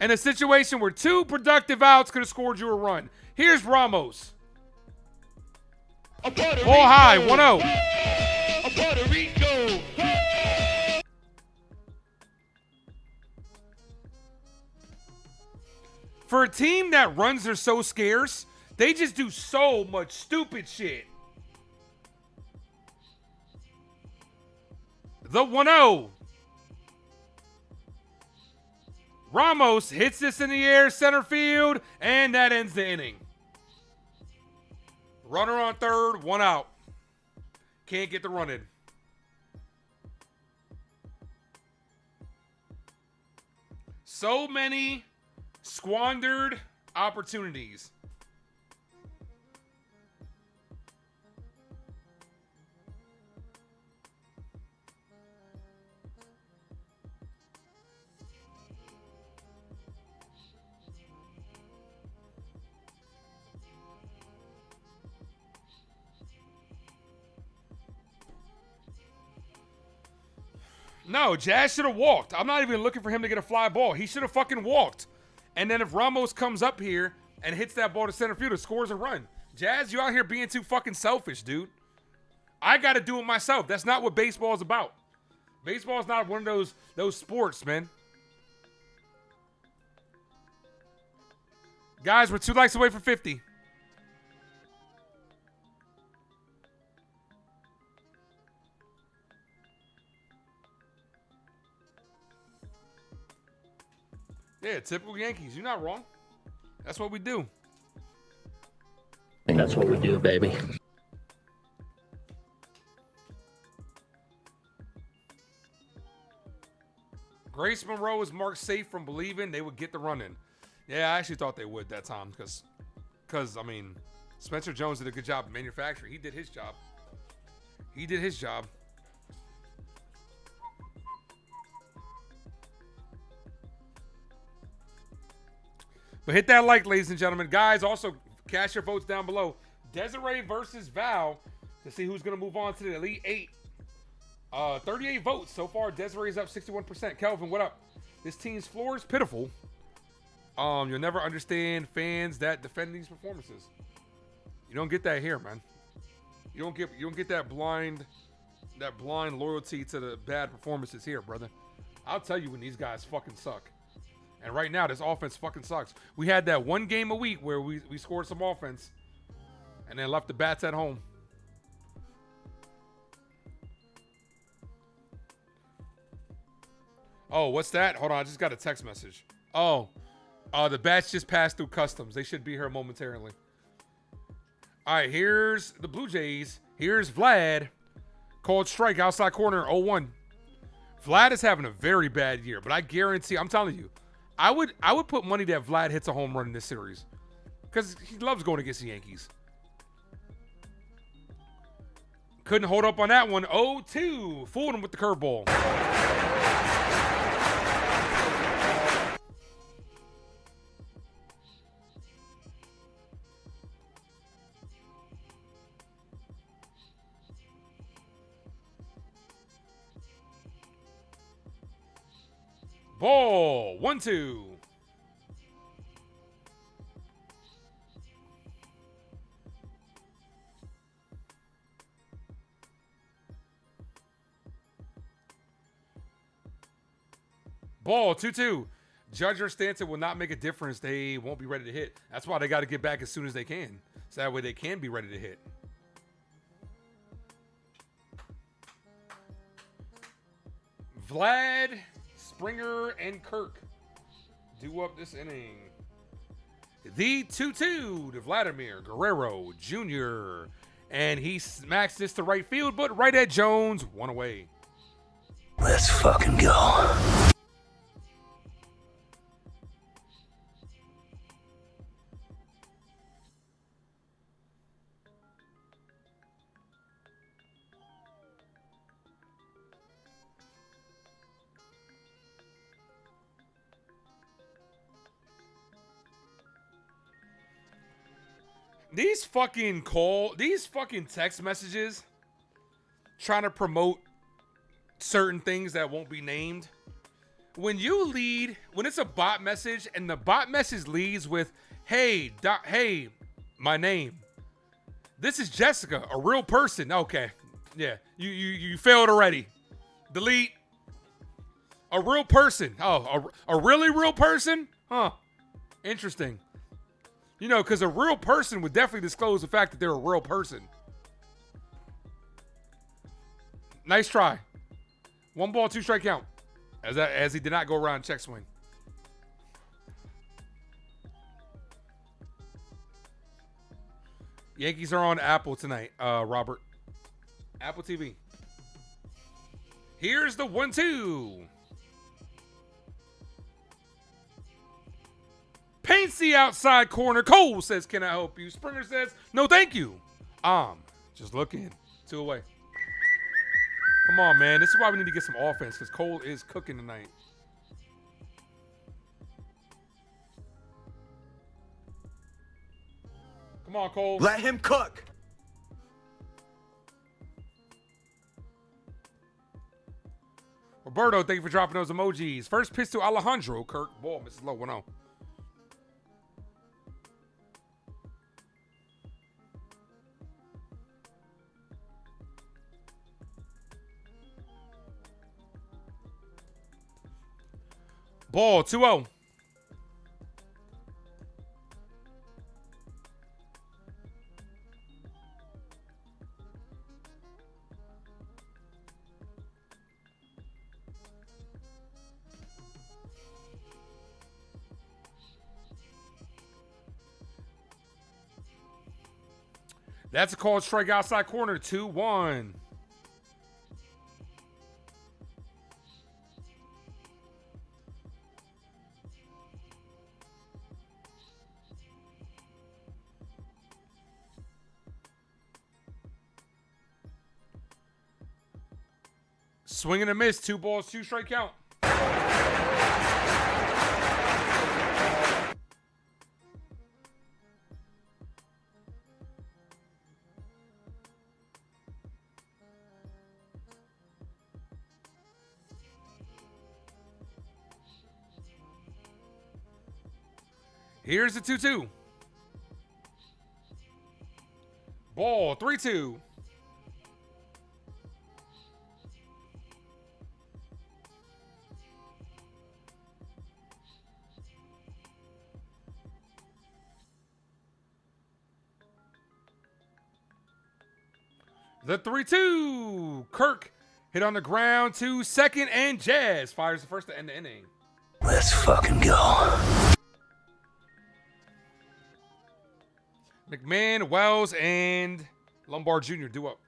In a situation where 2 productive outs could have scored you a run. Here's Ramos. Ball high, 1-0. Puerto Rico. For a team that runs are so scarce, They just do so much stupid shit. The 1-0. Ramos hits this in the air, center field, and that ends the inning. Runner on third, 1 out. Can't get the run in. So many squandered opportunities. No, Jazz should have walked. I'm not even looking for him to get a fly ball. He should have fucking walked. And then if Ramos comes up here and hits that ball to center field, scores a run. Jazz, you out here being too fucking selfish, dude. I got to do it myself. That's not what baseball is about. Baseball is not one of those sports, man. Guys, we're 2 likes away from 50. Yeah, typical Yankees. You're not wrong. That's what we do. And that's what we do, baby. Grace Monroe is marked safe from believing they would get the run in. Yeah, I actually thought they would that time because I mean, Spencer Jones did a good job manufacturing. He did his job. He did his job. But hit that like, ladies and gentlemen. Guys, also cast your votes down below. Desiree versus Val to see who's going to move on to the Elite 8. 38 votes. So far, Desiree's up 61%. Kelvin, what up? This team's floor is pitiful. You'll never understand fans that defend these performances. You don't get that here, man. You don't get that blind loyalty to the bad performances here, brother. I'll tell you when these guys fucking suck. And right now, this offense fucking sucks. We had that one game a week where we scored some offense and then left the bats at home. Oh, what's that? Hold on, I just got a text message. Oh, the bats just passed through customs. They should be here momentarily. All right, here's the Blue Jays. Here's Vlad. Called strike, outside corner, 0-1. Vlad is having a very bad year, but I guarantee, I'm telling you, I would put money that Vlad hits a home run in this series because he loves going against the Yankees. Couldn't hold up on that one. 0-2. Fooled him with the curveball. Ball. 1-2. Ball. 2-2. Judge or Stanton will not make a difference. They won't be ready to hit. That's why they got to get back as soon as they can. So that way they can be ready to hit. Vlad, Springer, and Kirk do up this inning. The 2-2 to Vladimir Guerrero Jr. And he smacks this to right field, but right at Jones, one away. Let's fucking go. These fucking text messages trying to promote certain things that won't be named. When it's a bot message and the bot message leads with, hey, my name. This is Jessica, a real person. Okay. Yeah. You failed already. Delete. A real person. Oh, a really real person? Huh. Interesting. You know, because a real person would definitely disclose the fact that they're a real person. Nice try. 1 ball, 2 strike count. As he did not go around check swing. Yankees are on Apple tonight, Robert. Apple TV. Here's the 1-2. Paints the outside corner. Cole says, can I help you? Springer says, no, thank you. Just looking. 2 away. Come on, man. This is why we need to get some offense because Cole is cooking tonight. Come on, Cole. Let him cook. Roberto, thank you for dropping those emojis. First pitch to Alejandro. Kirk. Ball, Mrs. Low, 1-0. Ball, 2-0. That's a called strike outside corner, 2-1. Swing and a miss, 2 balls, 2 strike count. Here's the 2-2. Ball, 3-2. The 3-2. Kirk hit on the ground to second, and Jazz fires the first to end the inning. Let's fucking go. McMahon, Wells, and Lombard Jr. due up.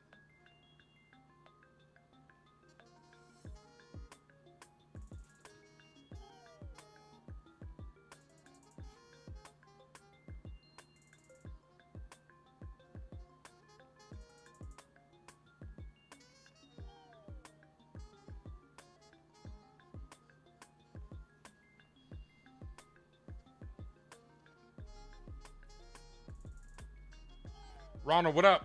Ronald, what up?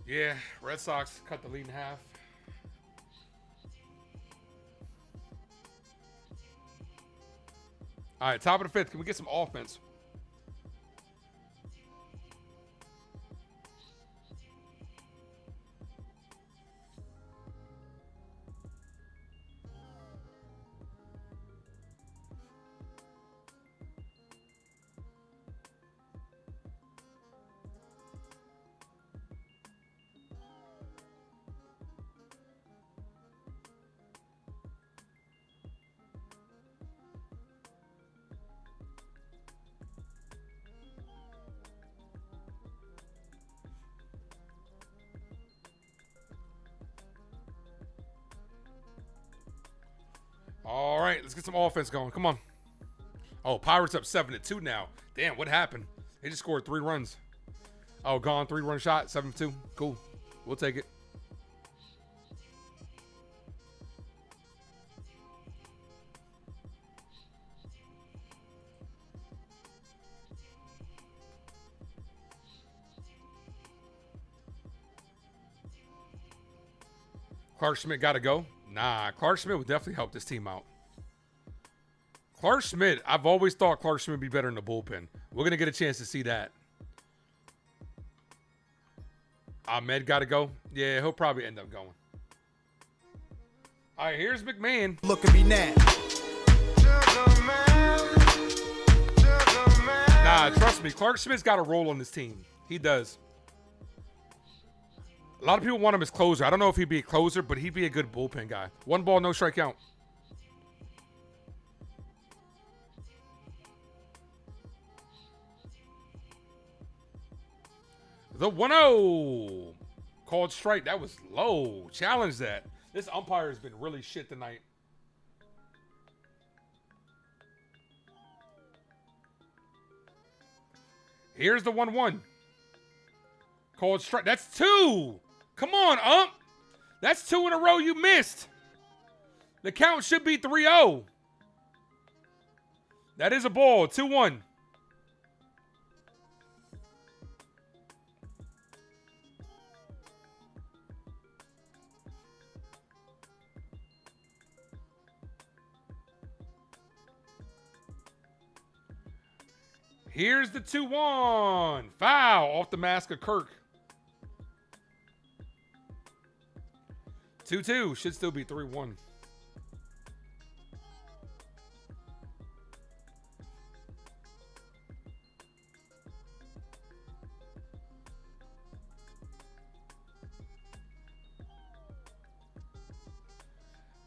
Yeah, Red Sox cut the lead in half. All right, top of the 5th. Can we get some offense? All right, let's get some offense going. Come on. Oh, Pirates up 7-2 now. Damn, what happened? They just scored 3 runs. Oh, gone. 3-run shot. 7-2. Cool. We'll take it. Clark Schmidt got to go. Nah, Clark Schmidt would definitely help this team out. Clark Schmidt, I've always thought Clark Schmidt would be better in the bullpen. We're going to get a chance to see that. Ahmed got to go. Yeah, he'll probably end up going. All right, here's McMahon. Look at me now. Nah, trust me. Clark Schmidt's got a role on this team. He does. A lot of people want him as closer. I don't know if he'd be a closer, but he'd be a good bullpen guy. 1 ball, no strike count. The 1-0. Called strike. That was low. Challenge that. This umpire has been really shit tonight. Here's the 1-1. Called strike. That's 2. Come on, ump. That's 2 in a row you missed. The count should be 3-0. That is a ball. 2-1. Here's the 2-1. Foul off the mask of Kirk. 2-2. Should still be 3-1.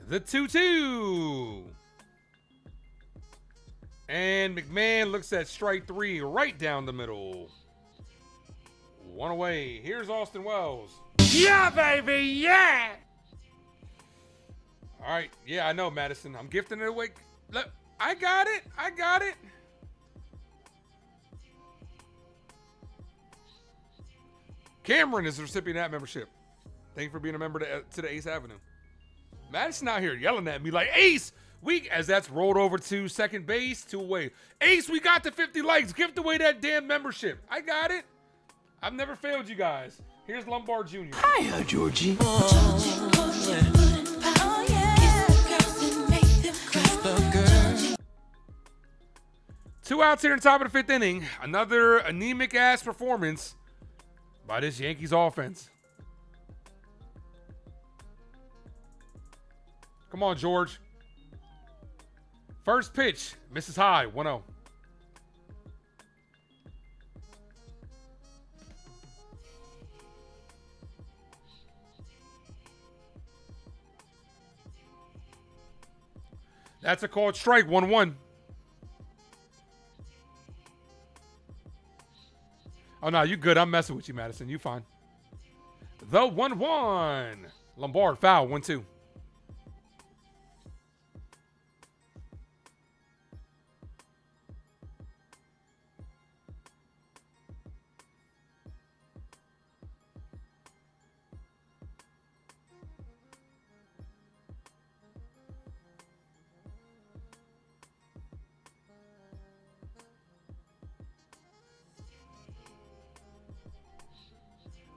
The 2-2. And McMahon looks at strike 3 right down the middle. 1 away. Here's Austin Wells. Yeah, baby, yeah! All right. Yeah, I know, Madison. I'm gifting it away. Look, I got it. I got it. Cameron is the recipient of that membership. Thank you for being a member to the Ace Avenue. Madison out here yelling at me like, Ace, as that's rolled over to second base, 2 away. Ace, we got to 50 likes. Gift away that damn membership. I got it. I've never failed you guys. Here's Lombard Jr. Hiya, Georgie. Two outs here in the top of the 5th inning. Another anemic-ass performance by this Yankees offense. Come on, George. First pitch, misses high, 1-0. That's a called strike, 1-1. Oh, no, you good. I'm messing with you, Madison. You fine. The 1-1. Lombard, foul, 1-2.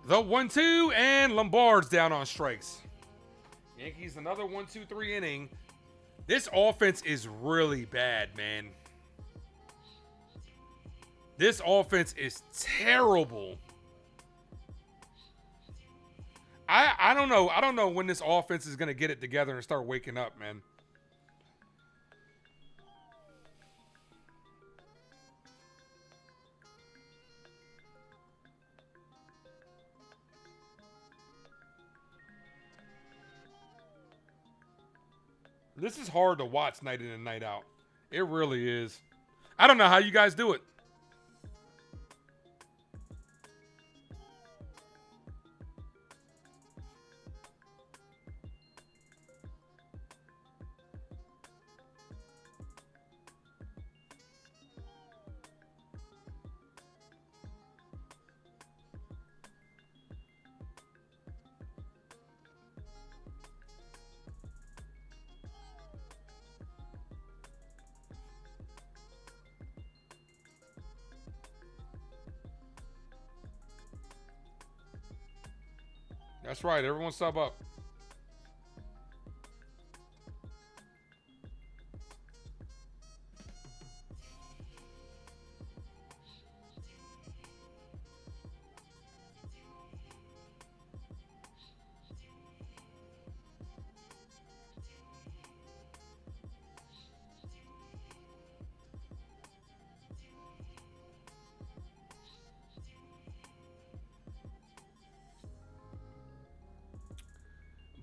The 1-2, and Lombard's down on strikes. Yankees, another 1-2-3 inning. This offense is really bad, man. This offense is terrible. I don't know. I don't know when this offense is going to get it together and start waking up, man. This is hard to watch night in and night out. It really is. I don't know how you guys do it. That's right. Everyone sub up.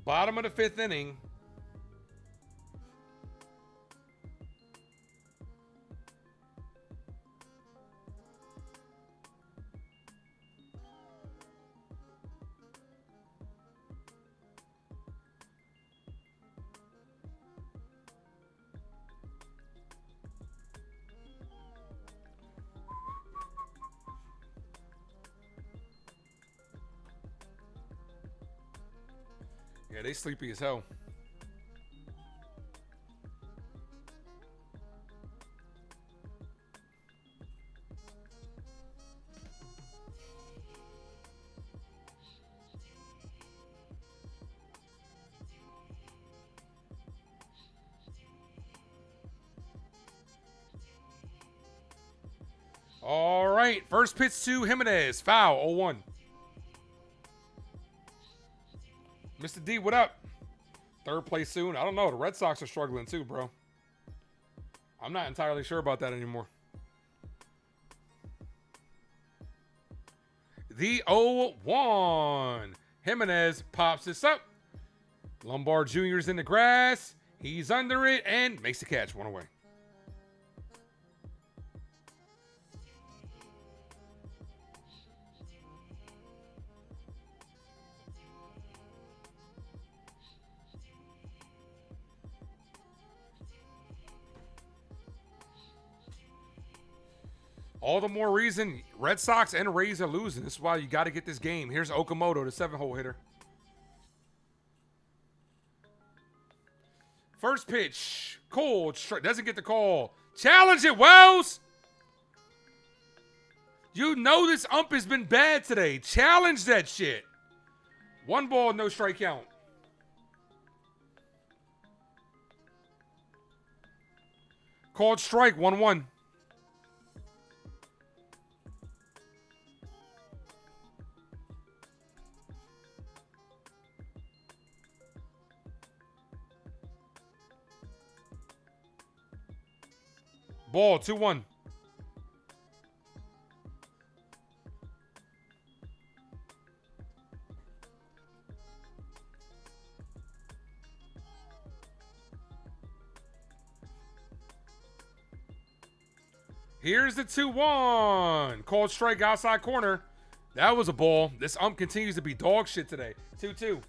Bottom of the 5th inning. Yeah, they sleepy as hell. All right, first pitch to Jimenez. Foul, 0-1. Mr. D, what up? Third place soon. I don't know. The Red Sox are struggling too, bro. I'm not entirely sure about that anymore. The 0-1. Jimenez pops this up. Lombard Jr.'s in the grass. He's under it and makes the catch. One away. All the more reason Red Sox and Rays are losing. This is why you got to get this game. Here's Okamoto, the 7-hole hitter. First pitch. Cold strike. Doesn't get the call. Challenge it, Wells. You know this ump has been bad today. Challenge that shit. 1 ball, no strike count. Called strike, 1-1. Ball, 2-1. Here's the 2-1. Called strike outside corner. That was a ball. This ump continues to be dog shit today. 2-2.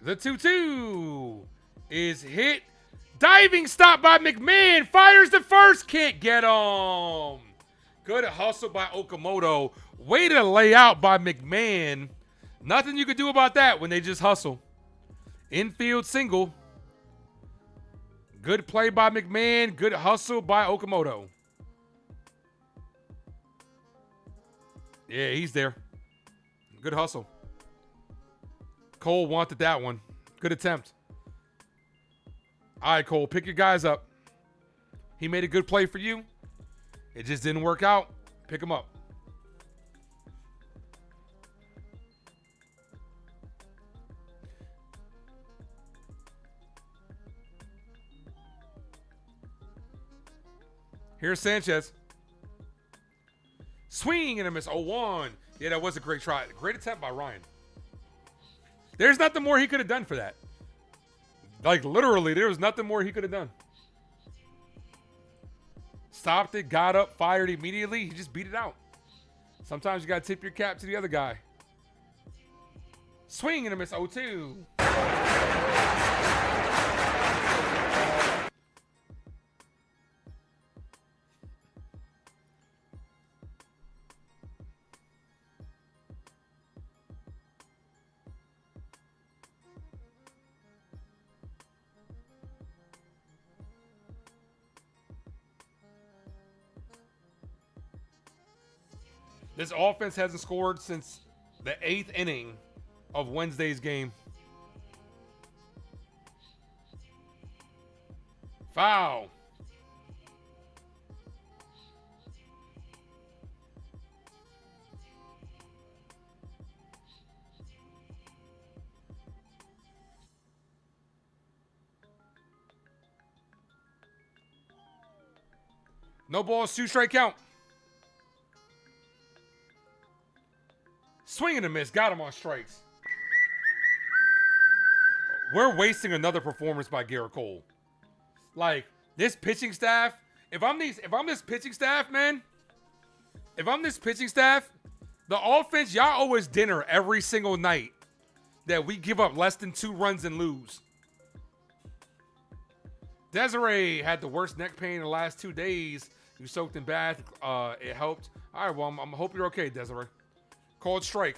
The 2-2 is hit. Diving stop by McMahon. Fires the first. Can't get him. Good hustle by Okamoto. Way to lay out by McMahon. Nothing you could do about that when they just hustle. Infield single. Good play by McMahon. Good hustle by Okamoto. Yeah, he's there. Good hustle. Cole wanted that one. Good attempt. All right, Cole, pick your guys up. He made a good play for you. It just didn't work out. Pick him up. Here's Sanchez. Swing and a miss. 0-1. Yeah, that was a great try. Great attempt by Ryan. There's nothing more he could have done for that. Like, literally, there was nothing more he could have done. Stopped it, got up, fired immediately. He just beat it out. Sometimes you got to tip your cap to the other guy. Swing and a miss. 0-2. This offense hasn't scored since the 8th inning of Wednesday's game. Foul. No balls, 2 strike count. Swing and a miss. Got him on strikes. We're wasting another performance by Garrett Cole. Like, this pitching staff, if I'm this pitching staff, man, if I'm this pitching staff, the offense, y'all owe us dinner every single night that we give up less than 2 runs and lose. Desiree had the worst neck pain in the last 2 days. You soaked in bath. It helped. All right, well, I hope you're okay, Desiree. Called strike.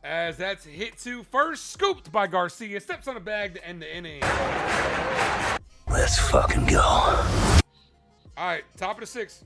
As that's hit to first, scooped by Garcia. Steps on the bag to end the inning. Let's fucking go. All right, top of the 6th.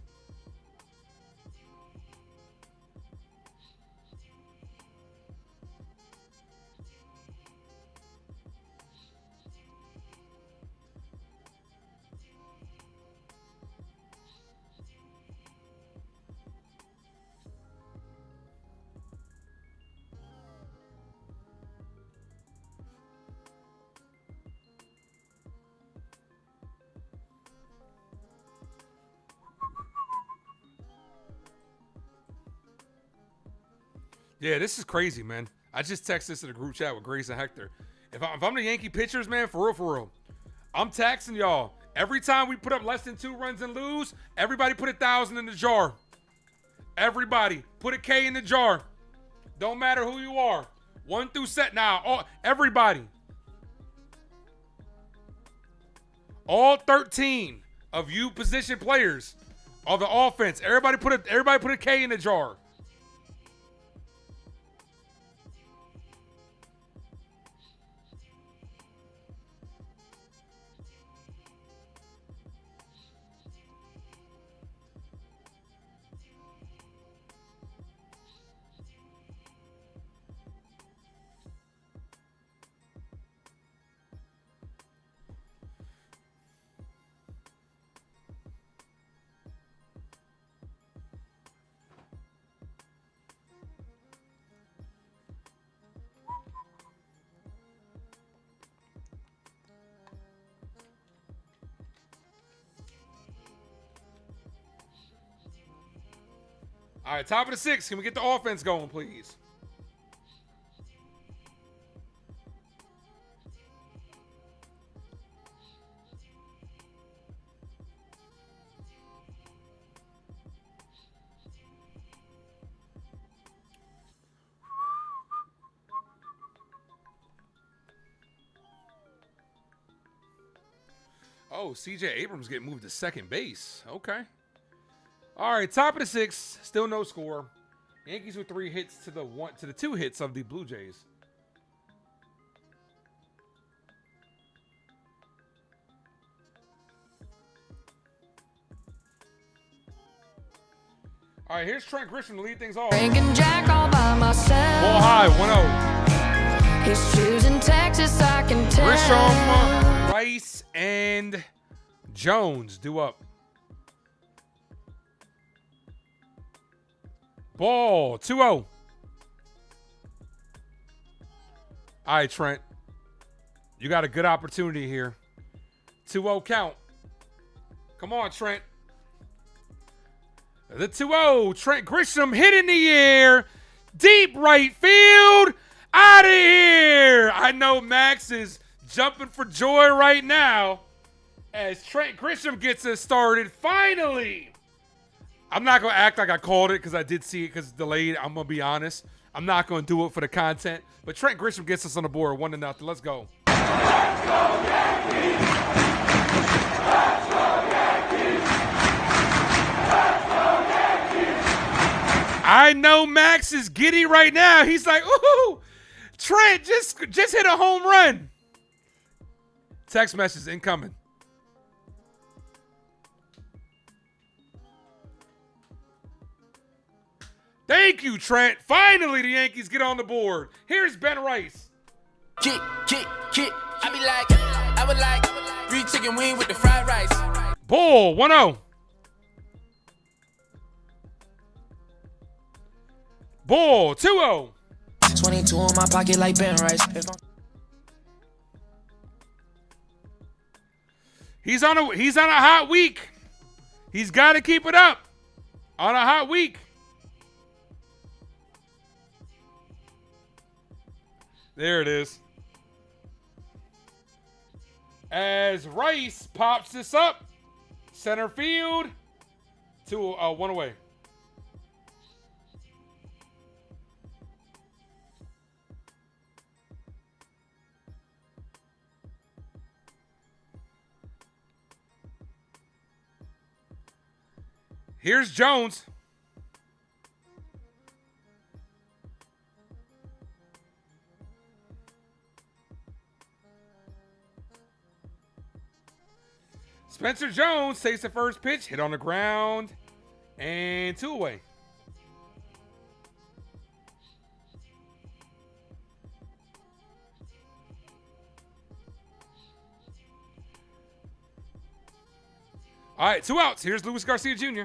Yeah, this is crazy, man. I just texted this in the group chat with Grace and Hector. If I'm the Yankee pitchers, man, for real, I'm taxing y'all. Every time we put up less than 2 runs and lose, everybody put 1,000 in the jar. Everybody put a K in the jar. Don't matter who you are. 1 through set now. Everybody. All 13 of you position players of the offense. Everybody put a K in the jar. All right, top of the 6th. Can we get the offense going, please? Oh, CJ Abrams getting moved to second base. Okay. All right, top of the 6th, still no score. Yankees with 3 hits to the 2 hits of the Blue Jays. All right, here's Trent Grisham to lead things off. Drinking Jack all by myself. Ball high, 1-0. He's choosing Texas, I can tell. Grisham, Rice, and Jones due up. Ball, 2-0. All right, Trent. You got a good opportunity here. 2-0 count. Come on, Trent. The 2-0. Trent Grisham hit in the air. Deep right field. Out of here. I know Max is jumping for joy right now as Trent Grisham gets us started. Finally. I'm not going to act like I called it because I did see it because it's delayed. I'm going to be honest. I'm not going to do it for the content. But Trent Grisham gets us on the board 1-0. Let's go. Let's go, Yankees! Let's go, Yankees! Let's go, Yankees! I know Max is giddy right now. He's like, ooh, Trent just hit a home run. Text message incoming. Thank you, Trent. Finally, the Yankees get on the board. Here's Ben Rice. Kick. I be like, I would like. Three chicken wing with the fried rice. Bull, 1-0. Bull, 2-0. 22 in my pocket like Ben Rice. He's on a hot week. He's got to keep it up on a hot week. There it is. As Rice pops this up, center field, 1 away. Here's Jones. Spencer Jones takes the first pitch, hit on the ground, and 2 away. All right, 2 outs. Here's Luis Garcia Jr.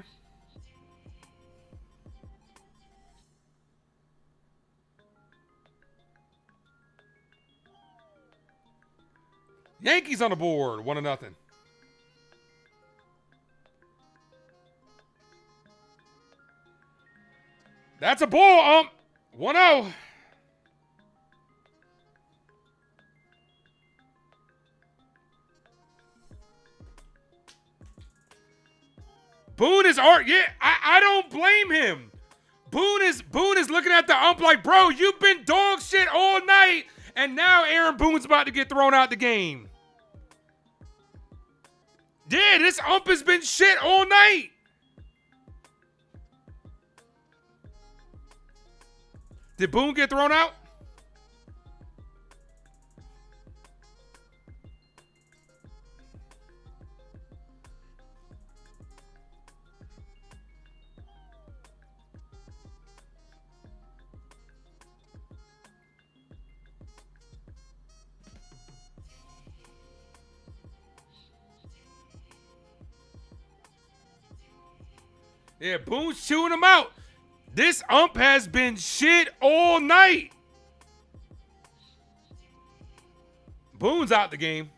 Yankees on the board, 1-0. That's a ball, 1-0. Boone is art. Yeah, I don't blame him. Boone is looking at the ump like, bro, you've been dog shit all night, and now Aaron Boone's about to get thrown out the game. Yeah, this ump has been shit all night. Did Boone get thrown out? Yeah, Boone's chewing him out. This ump has been shit all night. Boone's out the game.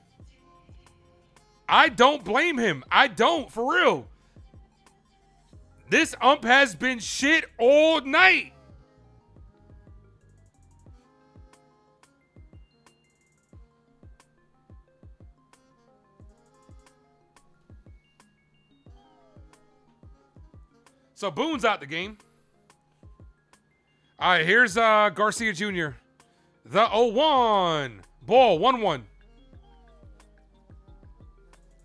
I don't blame him. I don't, for real. This ump has been shit all night. So Boone's out the game. All right, here's Garcia Jr. The 0-1. Ball, 1-1.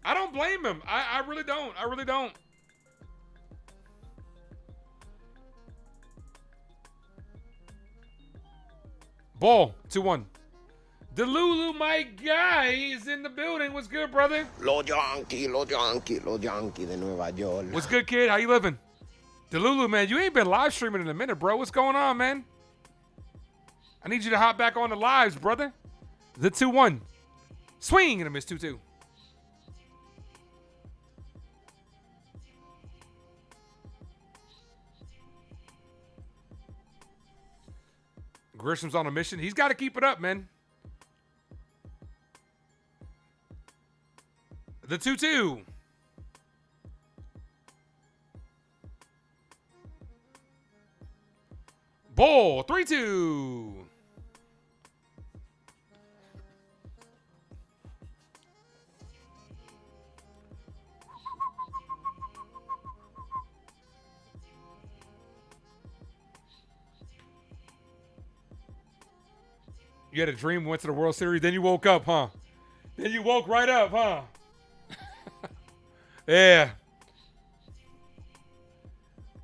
I don't blame him. I really don't. I really don't. Ball, 2-1. Delulu, my guy, is in the building. What's good, brother? Los Yankees de Nueva York. What's good, kid? How you living? Delulu, man, you ain't been live streaming in a minute, bro. What's going on, man? I need you to hop back on the lives, brother. The 2-1. Swing and a miss, 2-2. Grisham's on a mission. He's got to keep it up, man. The 2-2. Ball, 3-2. You had a dream, went to the World Series, then you woke up, huh? Then you woke right up, huh? Yeah.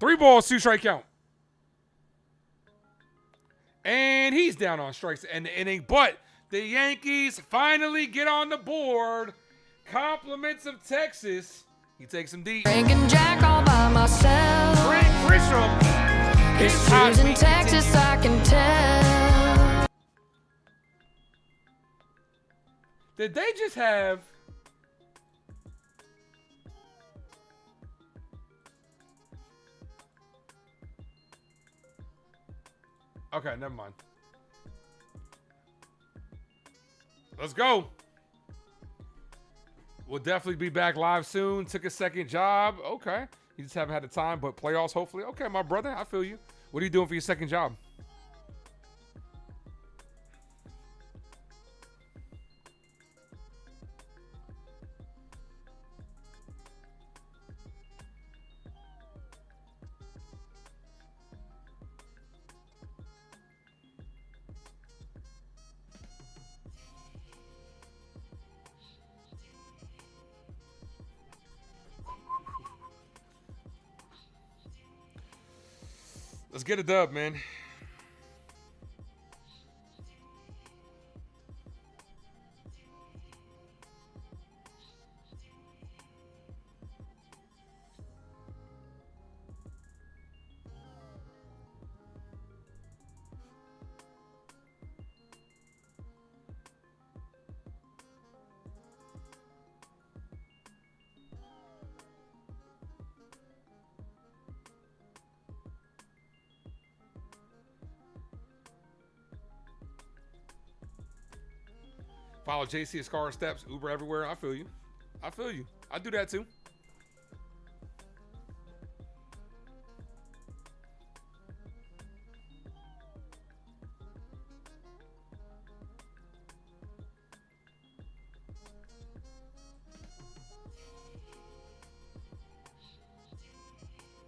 3 balls, 2 strike count. And he's down on strikes in the inning, but the Yankees finally get on the board. Compliments of Texas. He takes him deep. Drinking Jack all by myself. Frank Grisham. It's tears in Texas, I can tell. Did they just have Okay, never mind. Let's go. We'll definitely be back live soon. Took a second job. Okay. You just haven't had the time, but playoffs, hopefully. Okay, my brother, I feel you. What are you doing for your second job? Let's get a dub, man. Follow JC Scar Steps, Uber everywhere. I feel you. I feel you. I do that too.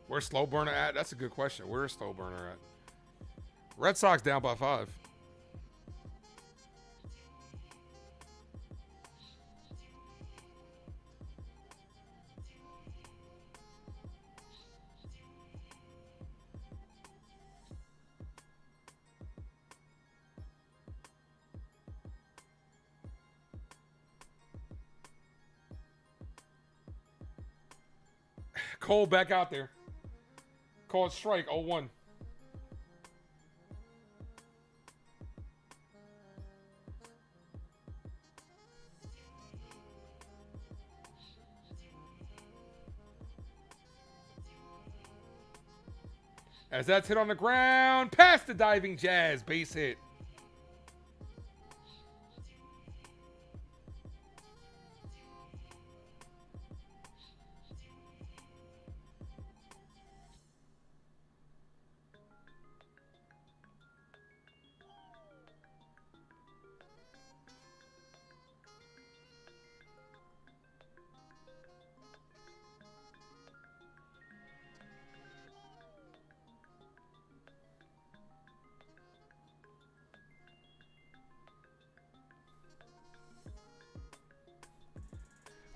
Where's Slow Burner at? That's a good question. Where's Slow Burner at? Red Sox down by 5. Cole back out there. Called strike 0-1. As that's hit on the ground, past the diving Jazz, base hit.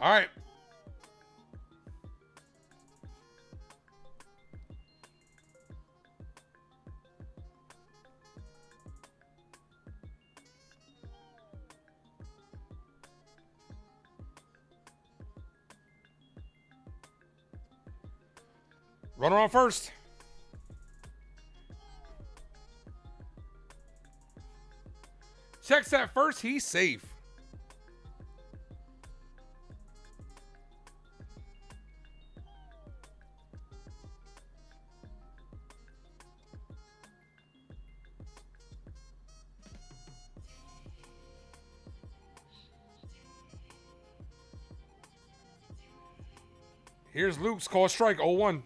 All right. Runner on first. Checks at first. He's safe. Here's Luke's call strike 0-1.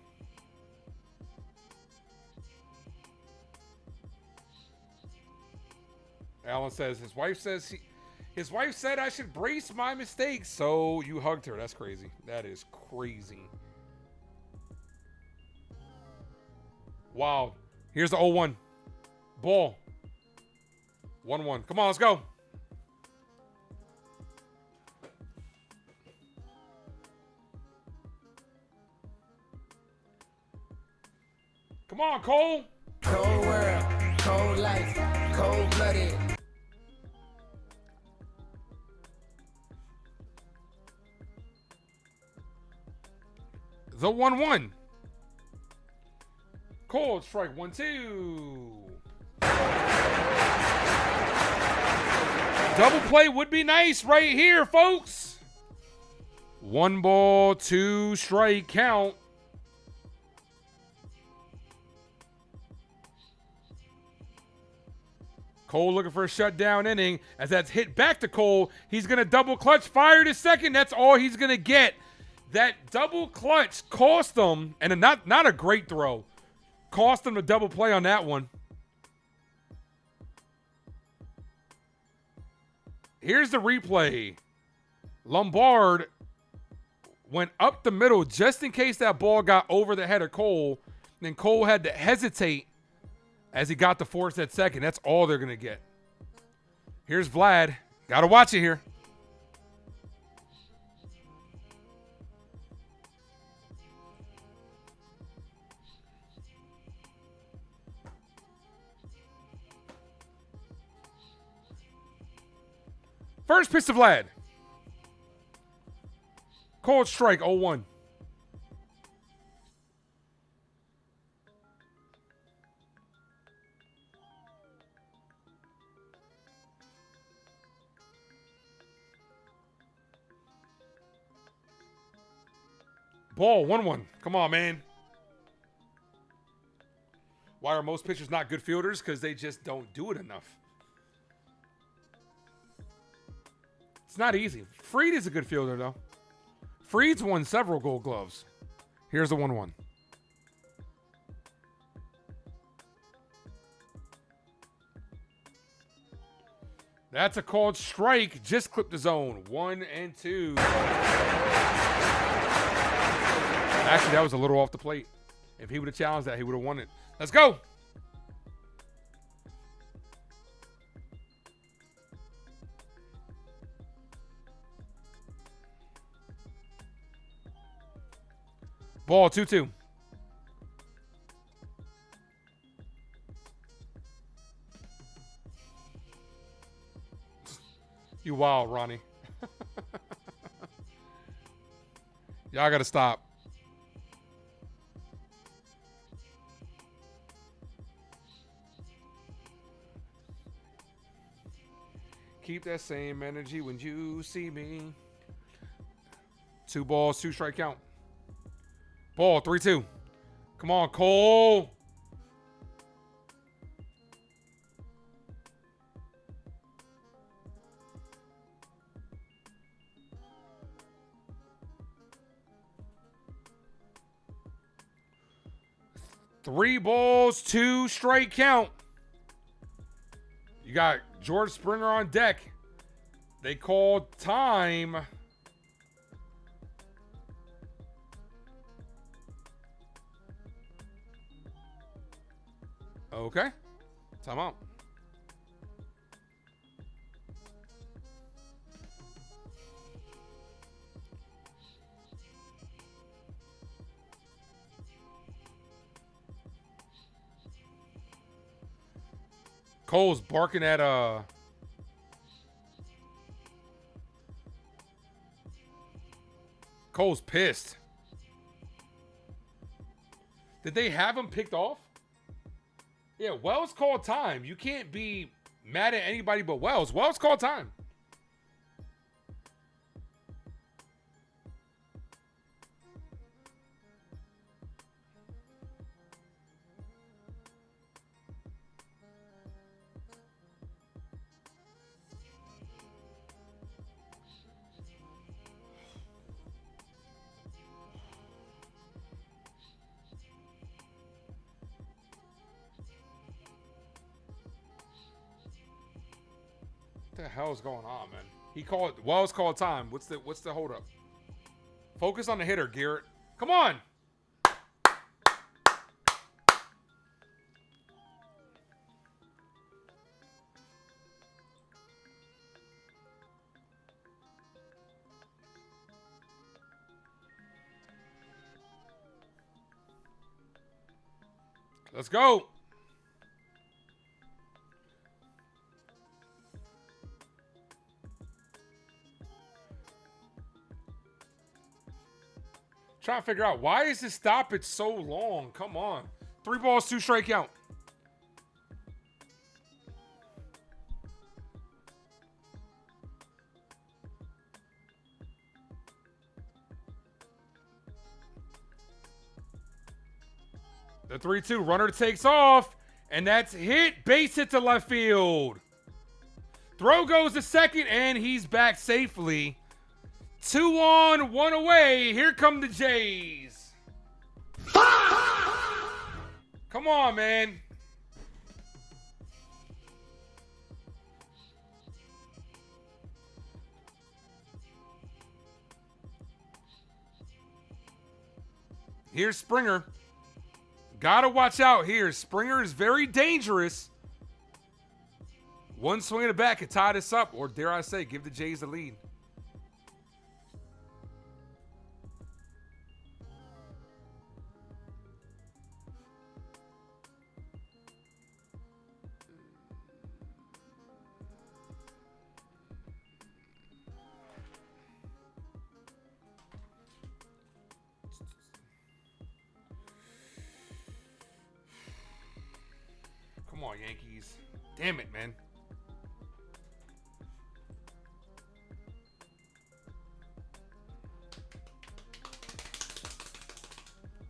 Alan says his wife said I should brace my mistakes, so you hugged her. That's crazy. That is crazy. Wow. Here's the 0-1. Ball. 1-1. Come on, let's go. Come on, Cole. Cold world, cold life, cold blooded. The 1-1. Cole, strike 1-2. Double play would be nice right here, folks. 1 ball, 2 strike count. Cole looking for a shutdown inning. As that's hit back to Cole, he's going to double clutch, fire to second. That's all he's going to get. That double clutch cost him, and not a great throw, cost him a double play on that one. Here's the replay. Lombard went up the middle just in case that ball got over the head of Cole. Then Cole had to hesitate as he got to force that second. That's all they're going to get. Here's Vlad. Got to watch it here. First pitch to Vlad. Called strike, 0-1. Ball, 1-1. Come on, man. Why are most pitchers not good fielders? Because they just don't do it enough. It's not easy. Fried is a good fielder, though. Fried's won several Gold Gloves. Here's the 1-1. That's a called strike. Just clipped the zone. 1-2. Actually, that was a little off the plate. If he would have challenged that, he would have won it. Let's go. Ball, 2-2. You wild, Ronnie. Y'all got to stop. Keep that same energy when you see me. 2 balls, 2 strike count. Ball, 3-2. Come on, Cole. Three balls, 2 strike count. You got George Springer on deck. They called time. Okay. Timeout. Cole's barking at Cole's pissed. Did they have him picked off? Yeah, Wells called time. You can't be mad at anybody but Wells. Wells called time. What the hell is going on, man? Wells called time. What's the hold up? Focus on the hitter, Garrett. Come on. Let's go. Trying to figure out why is this stoppage so long? Come on. 3 balls, 2 strike count. The 3-2 runner takes off. And that's hit. Base hit to left field. Throw goes to second, and he's back safely. 2 on, 1 away. Here come the Jays. Come on, man. Here's Springer. Gotta watch out here. Springer is very dangerous. One swing in the back could tie this up, or dare I say, give the Jays the lead. Come on, Yankees. Damn it, man.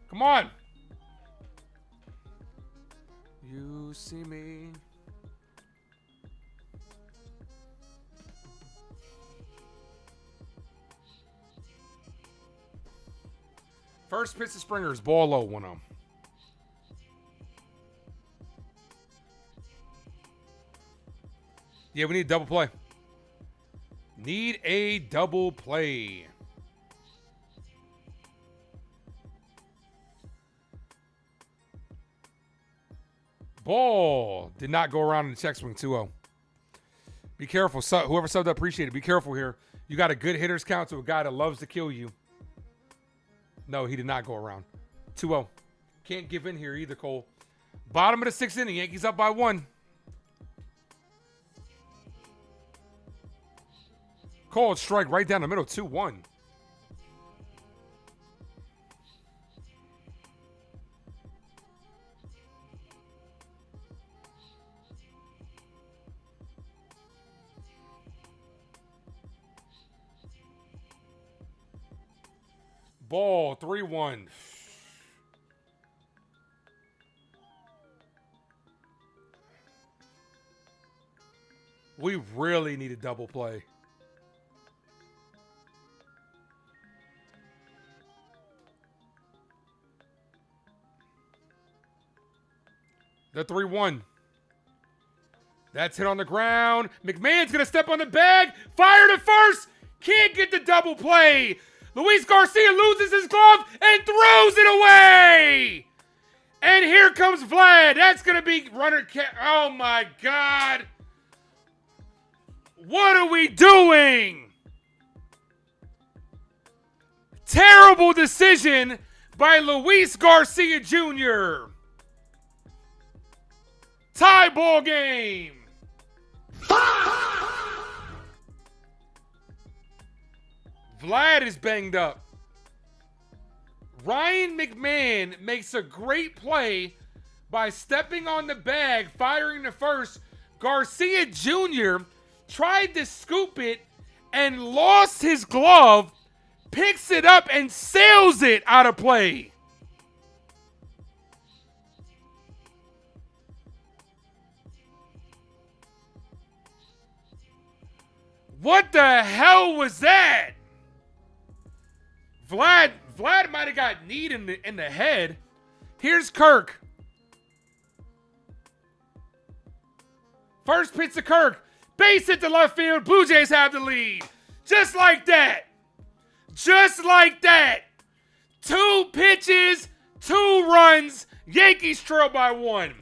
Come on. You see me. First pitch to Springer is ball low, 1-0. Yeah, we need a double play. Need a double play. Ball. Did not go around in the check swing. 2-0. Be careful. Whoever subbed up, appreciate it. Be careful here. You got a good hitters count to a guy that loves to kill you. No, he did not go around. 2-0. Can't give in here either, Cole. Bottom of the 6th inning. Yankees up by 1. Called strike right down the middle. 2-1. Ball, 3-1. We really need a double play. The 3-1. That's hit on the ground. McMahon's going to step on the bag. Fire to first. Can't get the double play. Luis Garcia loses his glove and throws it away. And here comes Vlad. That's going to be runner. Oh, my God. What are we doing? Terrible decision by Luis Garcia Jr. Tie ball game. Vlad is banged up. Ryan McMahon makes a great play by stepping on the bag, firing to first. Garcia Jr. tried to scoop it and lost his glove, picks it up and sails it out of play. What the hell was that? Vlad might have got kneed in the head. Here's Kirk. First pitch to Kirk. Base hit to left field. Blue Jays have the lead. Just like that. Just like that. 2 pitches, 2 runs. Yankees trail by 1.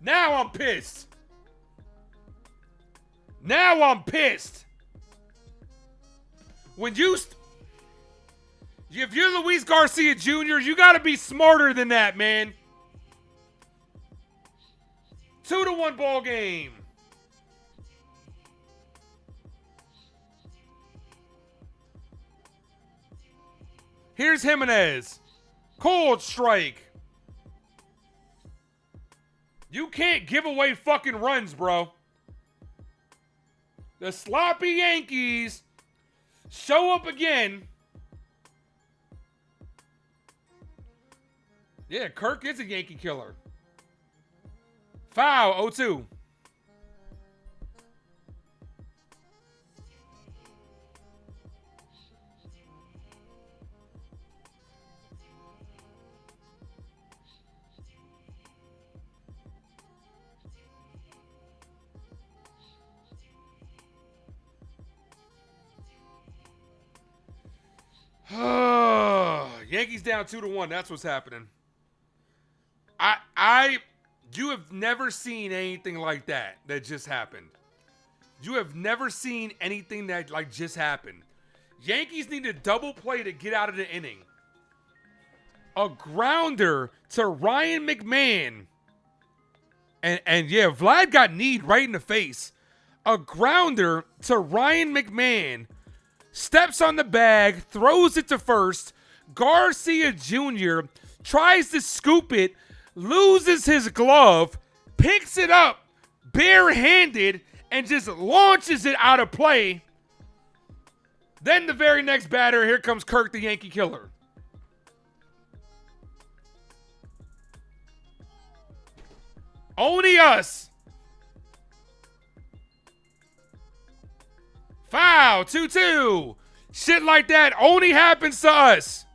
Now I'm pissed. Now I'm pissed. When if you're Luis Garcia Jr., you got to be smarter than that, man. 2-1 ball game. Here's Jimenez. Cold strike. You can't give away fucking runs, bro. The sloppy Yankees show up again. Yeah, Kirk is a Yankee killer. Foul, 0-2. Yankees down 2-1. That's what's happening. You have never seen anything like that just happened. You have never seen anything that just happened. Yankees need a double play to get out of the inning. A grounder to Ryan McMahon. And yeah, Vlad got kneed right in the face. A grounder to Ryan McMahon. Steps on the bag, throws it to first. Garcia Jr. tries to scoop it, loses his glove, picks it up barehanded, and just launches it out of play. Then the very next batter, here comes Kirk, the Yankee killer. Only us. Foul, 2-2. Shit like that only happens to us.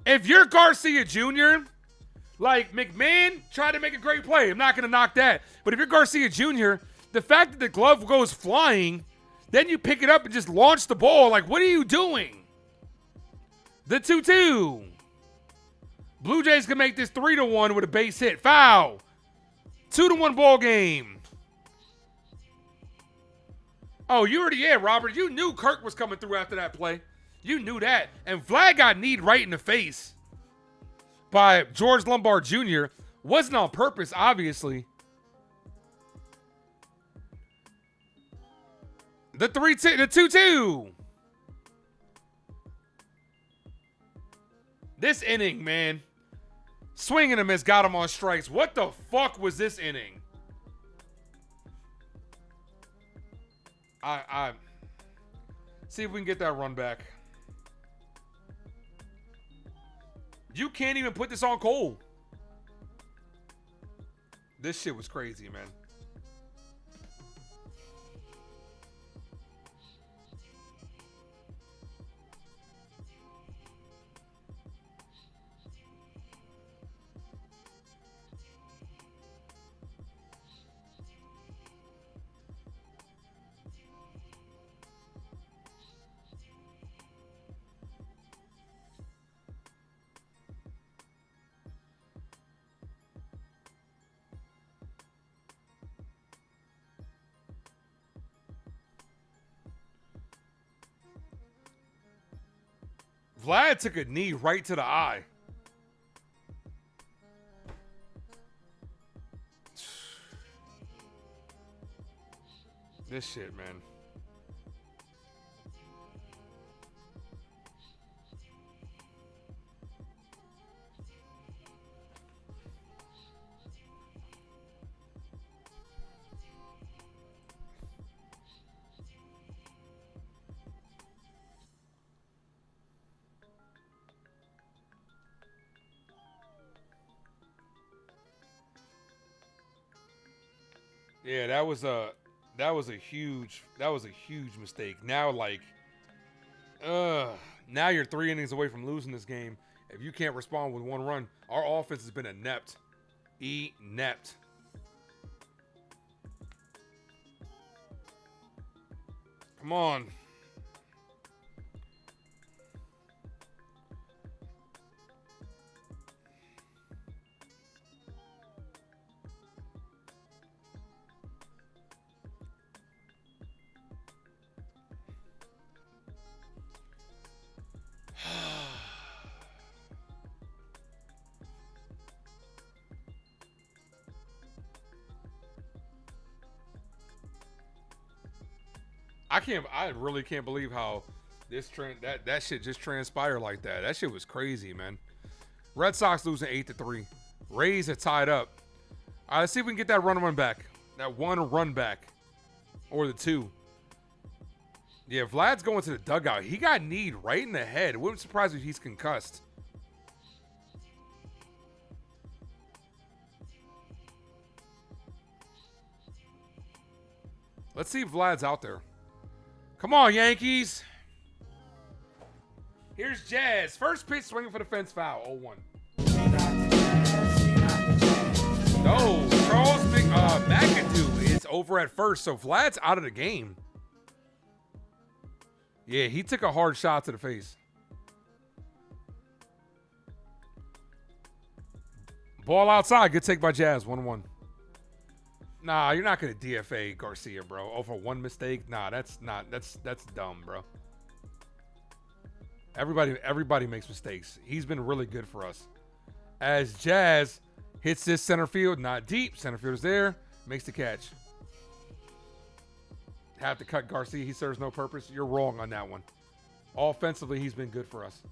If you're Garcia Jr., like McMahon tried to make a great play. I'm not going to knock that. But if you're Garcia Jr., the fact that the glove goes flying, then you pick it up and just launch the ball. Like, what are you doing? The 2-2. Blue Jays can make this 3-1 with a base hit. Foul. 2-1 ball game. Oh, Robert. You knew Kirk was coming through after that play. You knew that. And Vlad got kneed right in the face by George Lombard Jr. Wasn't on purpose, obviously. The 2-2. This inning, man. Swinging him has got him on strikes. What the fuck was this inning? I see if we can get that run back. You can't even put this on Cole. This shit was crazy, man. Vlad took a knee right to the eye. This shit, man. Yeah, that was a huge mistake. Now, now you're 3 innings away from losing this game. If you can't respond with 1 run, our offense has been inept. Inept. Come on. I really can't believe how that shit just transpired like that. That shit was crazy, man. Red Sox losing 8-3. Rays are tied up. All right, let's see if we can get that run back. That one run back. Or the two. Yeah, Vlad's going to the dugout. He got kneed right in the head. It wouldn't surprise me if he's concussed. Let's see if Vlad's out there. Come on, Yankees. Here's Jazz. First pitch, swinging for the fence, foul. 0-1. No, Charles McAdoo is over at first, so Vlad's out of the game. Yeah, he took a hard shot to the face. Ball outside. Good take by Jazz. 1-1. Nah, you're not gonna DFA Garcia, bro. Over one mistake. Nah, that's dumb, bro. Everybody makes mistakes. He's been really good for us. As Jazz hits this center field, not deep. Center field is there. Makes the catch. Have to cut Garcia. He serves no purpose. You're wrong on that one. Offensively, he's been good for us.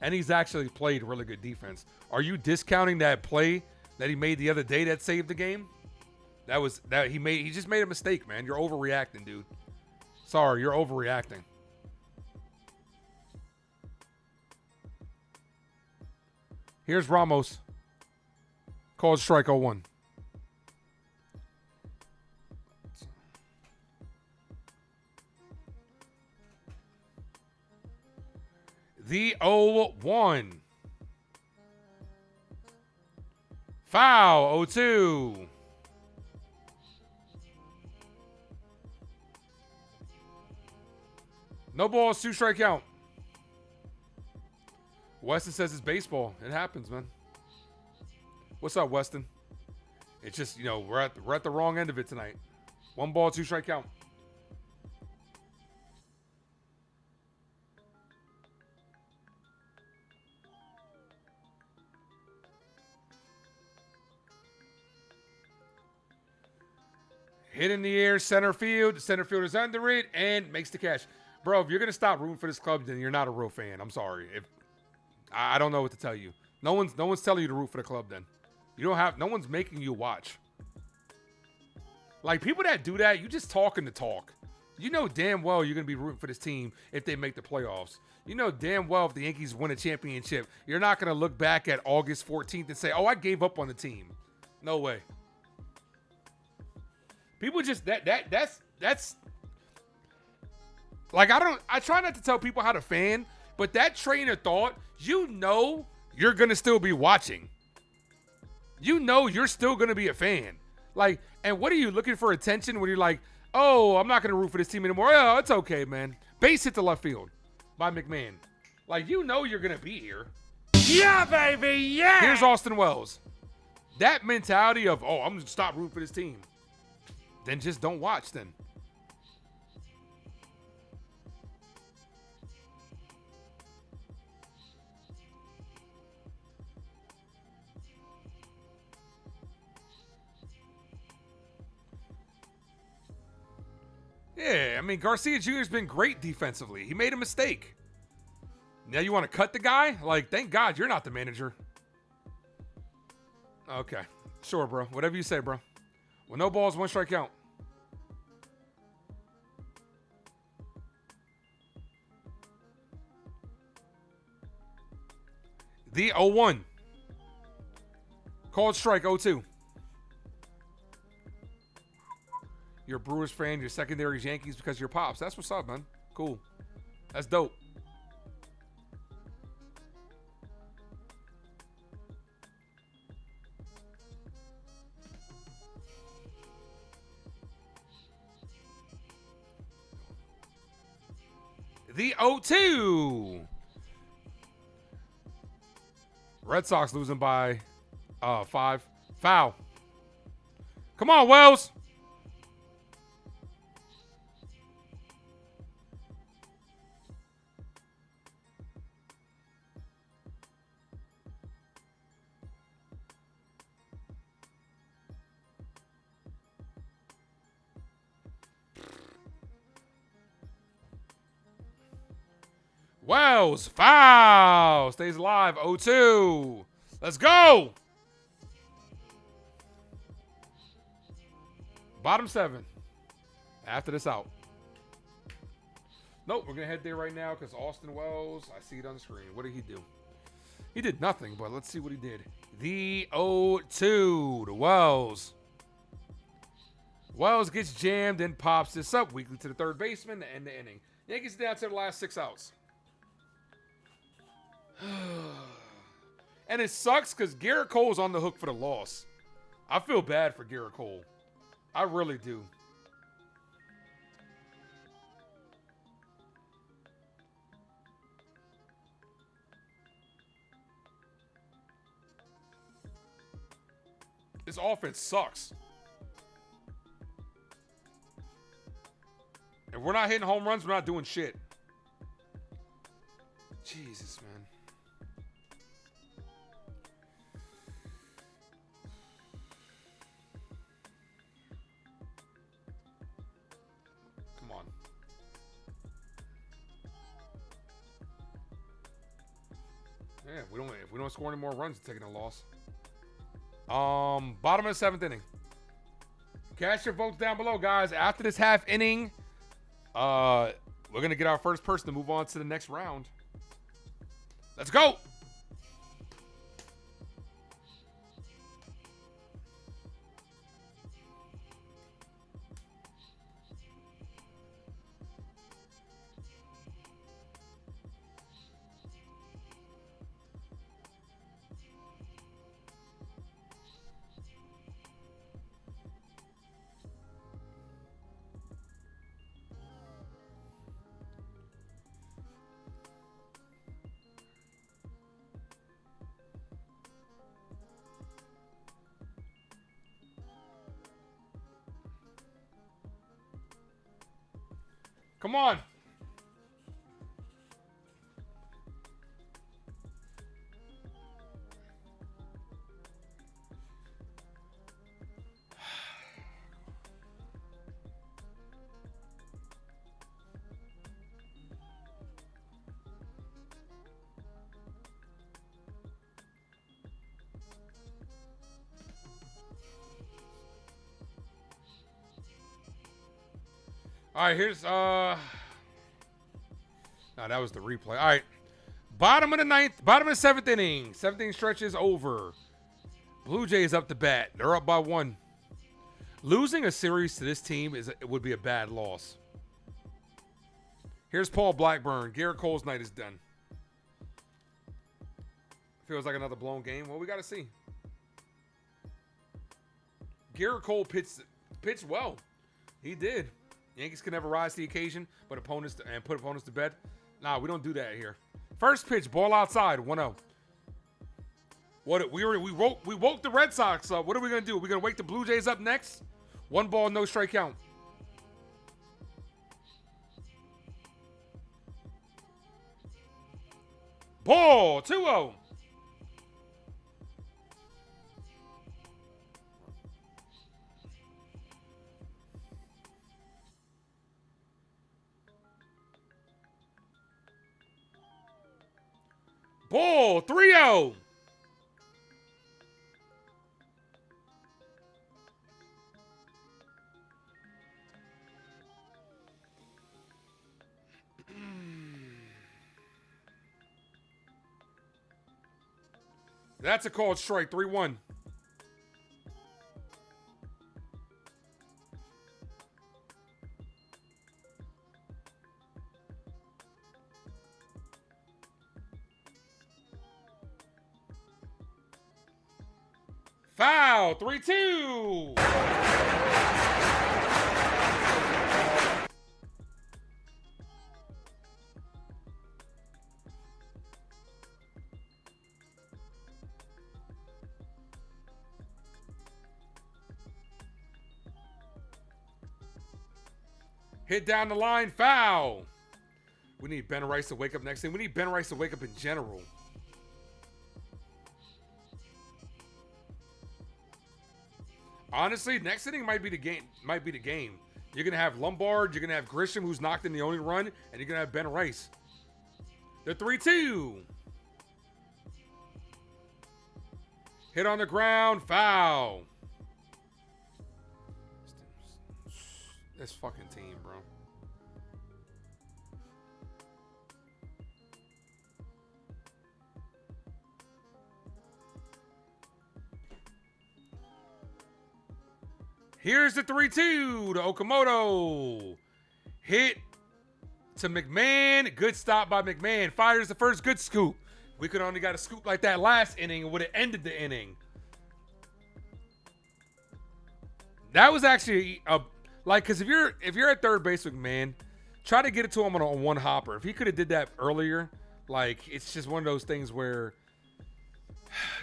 And he's actually played really good defense. Are you discounting that play that he made the other day that saved the game? He just made a mistake, man. You're overreacting, dude. Sorry, you're overreacting. Here's Ramos. Called strike 0-1. The 0-1. Foul 0-2. No balls, 2-strike count. Weston says it's baseball. It happens, man. What's up, Weston? It's just, we're at the wrong end of it tonight. 1 ball, 2-strike count. Hit in the air, center field. The center fielder's under it and makes the catch. Bro, if you're gonna stop rooting for this club, then you're not a real fan. I'm sorry. I don't know what to tell you. No one's telling you to root for the club. Then no one's making you watch. Like, people that do that, you just talking to talk. You know damn well you're gonna be rooting for this team if they make the playoffs. You know damn well if the Yankees win a championship, you're not gonna look back at August 14th and say, "Oh, I gave up on the team." No way. People just that's like, I try not to tell people how to fan, but that train of thought, you're going to still be watching. You're still going to be a fan. Like, and what are you looking for attention when you're like, "Oh, I'm not going to root for this team anymore." "Oh, it's okay, man." Base hit to left field by McMahon. Like, you're going to be here. Yeah, baby, yeah! Here's Austin Wells. That mentality of, "Oh, I'm going to stop rooting for this team." Then just don't watch then. Yeah, I mean, Garcia Jr.'s been great defensively. He made a mistake. Now you want to cut the guy? Like, thank God you're not the manager. Okay. Sure, bro. Whatever you say, bro. Well, no balls, 1-strike count. The 0-1. Called strike 0-2. You're a Brewers fan. Your secondary is Yankees because of your pops. That's what's up, man. Cool. That's dope. The 0-2. Red Sox losing by 5. Foul. Come on, Wells. Wells, foul. Stays alive, 0-2. Let's go. Bottom 7. After this out. Nope, we're going to head there right now because Austin Wells, I see it on the screen. What did he do? He did nothing, but let's see what he did. The 0-2 to Wells. Wells gets jammed and pops this up weakly to the third baseman to end the inning. Yankees down to the last 6 outs. And it sucks because Garrett Cole's on the hook for the loss. I feel bad for Garrett Cole. I really do. This offense sucks. If we're not hitting home runs, we're not doing shit. Jesus, man. Come on. Yeah, if we don't score any more runs, it's taking a loss. Bottom of the 7th inning. Cast your votes down below, guys. After this half inning, we're gonna get our first person to move on to the next round. Let's go. Come on. All right, here's no, that was the replay. All right. Bottom of the 9th, bottom of the 7th inning. 7th inning stretch is over. Blue Jays up to bat. They're up by 1. Losing a series to this team would be a bad loss. Here's Paul Blackburn. Garrett Cole's night is done. Feels like another blown game. Well, we got to see. Garrett Cole pitched well. He did. Yankees can never rise to the occasion, but put opponents to bed. Nah, we don't do that here. First pitch, ball outside, 1-0. We woke the Red Sox up. What are we gonna do? We're gonna wake the Blue Jays up next. 1 ball, no strike count. Ball, 2-0. Ball, 3-0. That's a called strike, 3-1. Foul, 3-2. Hit down the line, foul. We need Ben Rice to wake up next thing. We need Ben Rice to wake up in general. Honestly, next inning might be the game. You're gonna have Lombard, you're gonna have Grisham, who's knocked in the only run, and you're gonna have Ben Rice. The 3-2. Hit on the ground, foul. This fucking team, bro. Here's the 3-2 to Okamoto. Hit to McMahon. Good stop by McMahon. Fires the first good scoop. We could only got a scoop like that last inning. It would have ended the inning. That was actually because if you're at third base with McMahon, try to get it to him on a one hopper. If he could have did that earlier, like it's just one of those things where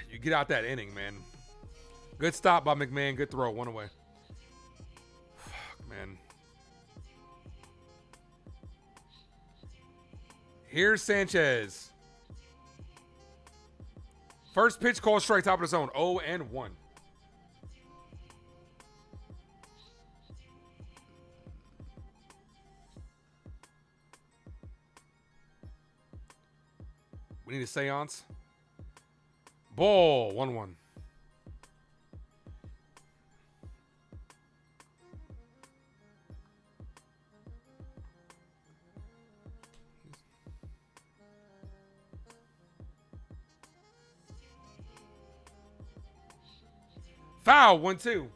you get out that inning, man. Good stop by McMahon. Good throw. One away. Fuck, man. Here's Sanchez. First pitch called strike, top of the zone. 0-1. We need a seance. Ball. 1-1. Foul. 1-2.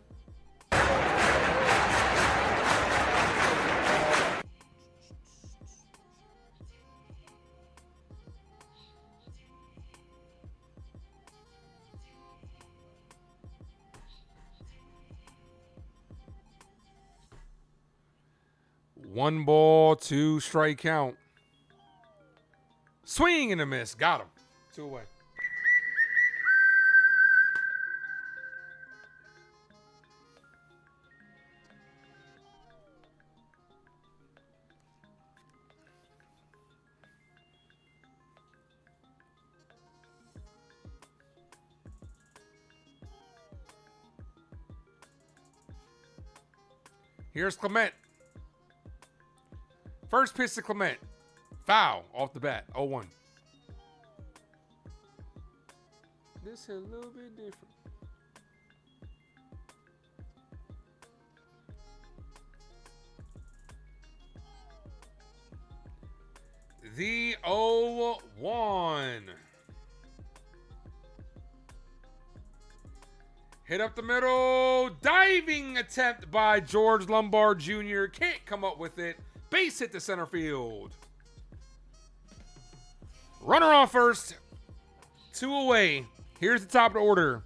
One ball, two strike count. Swing and a miss. Got him. 2 away. Here's Clement. First pitch to Clement. Foul off the bat. 0-1. This is a little bit different. The 0-1. Hit up the middle. Diving attempt by George Lombard Jr. Can't come up with it. Base hit to center field. Runner on first. 2 away. Here's the top of the order.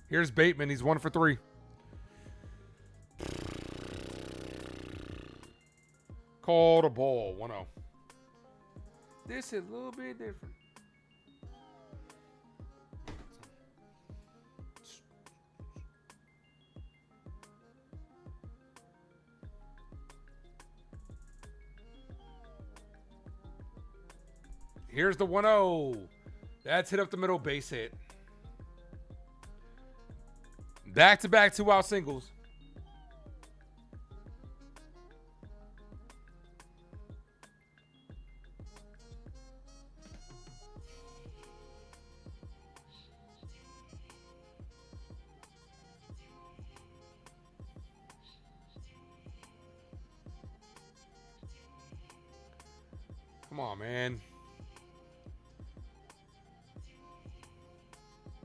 Here's Bateman. He's 1 for 3. Called a ball. 1-0. This is a little bit different. Here's the 1-0. That's hit up the middle, base hit. Back-to-back 2-out singles. Come on, man.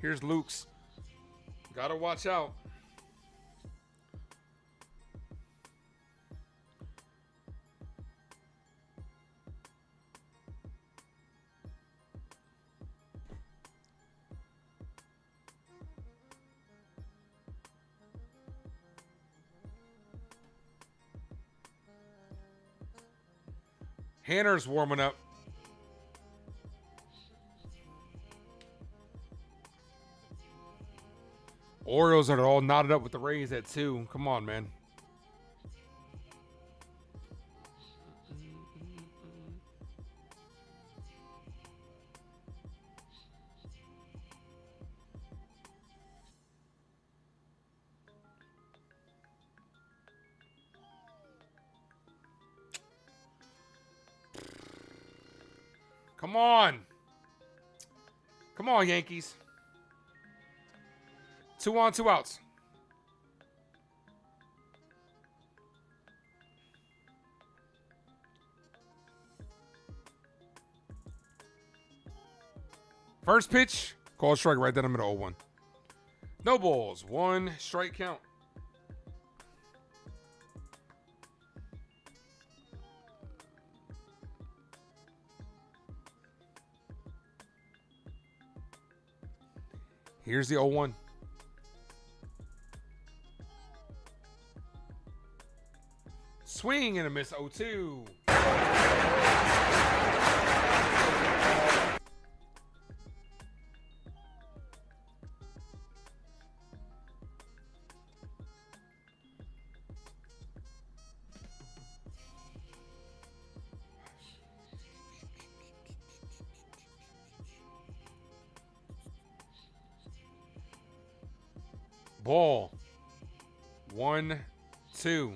Here's Luke's. Gotta watch out. Hanner's warming up. Orioles are all knotted up with the Rays at 2. Come on, man. Come on. Come on, Yankees. 2 on, 2 outs. First pitch. Call strike right down the middle. 0-1. No balls. 1 strike count. Here's the 0-1. Swing and a miss. 0-2. Ball. 1-2.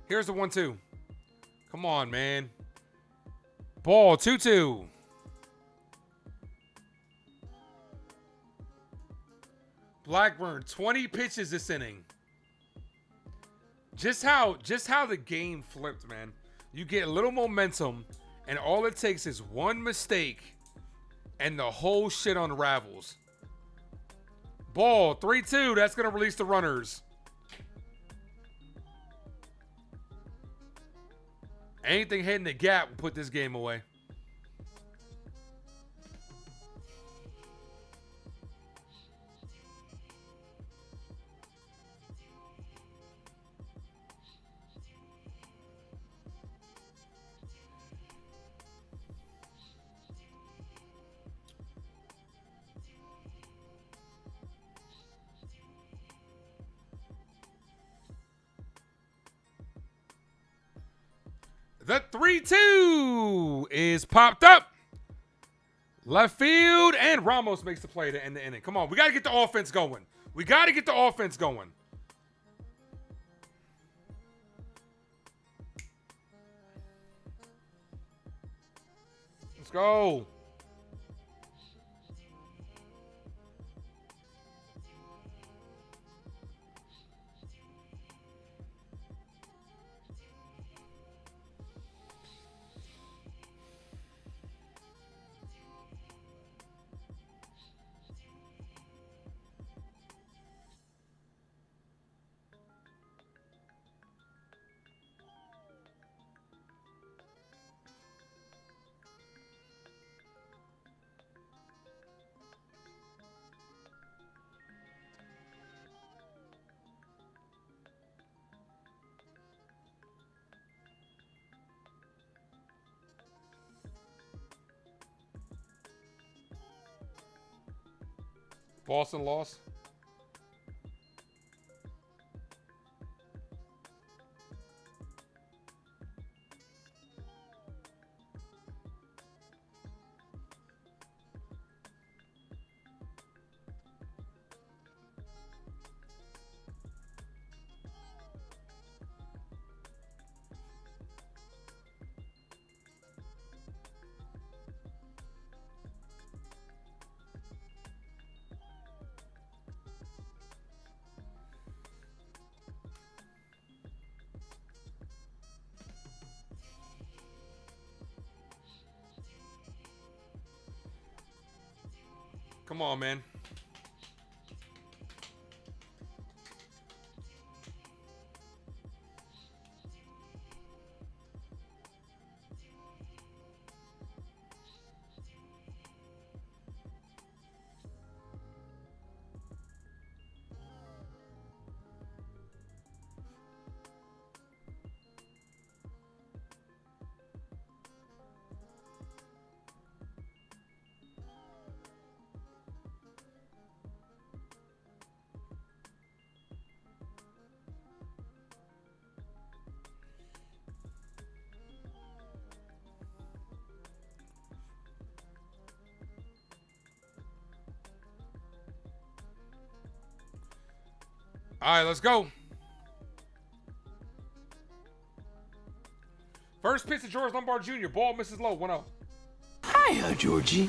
Here's the 1-2. Come on, man. Ball. 2-2. Blackburn, 20 pitches this inning. Just how the game flipped, man. You get a little momentum, and all it takes is one mistake, and the whole shit unravels. Ball, 3-2. That's going to release the runners. Anything hitting the gap will put this game away. The 3-2 is popped up. Left field, and Ramos makes the play to end the inning. Come on, we got to get the offense going. We got to get the offense going. Let's go. Boston lost. Come on, man. All right, let's go. First pitch to George Lombard Jr. Ball misses low. 1-0. Hiya, Georgie.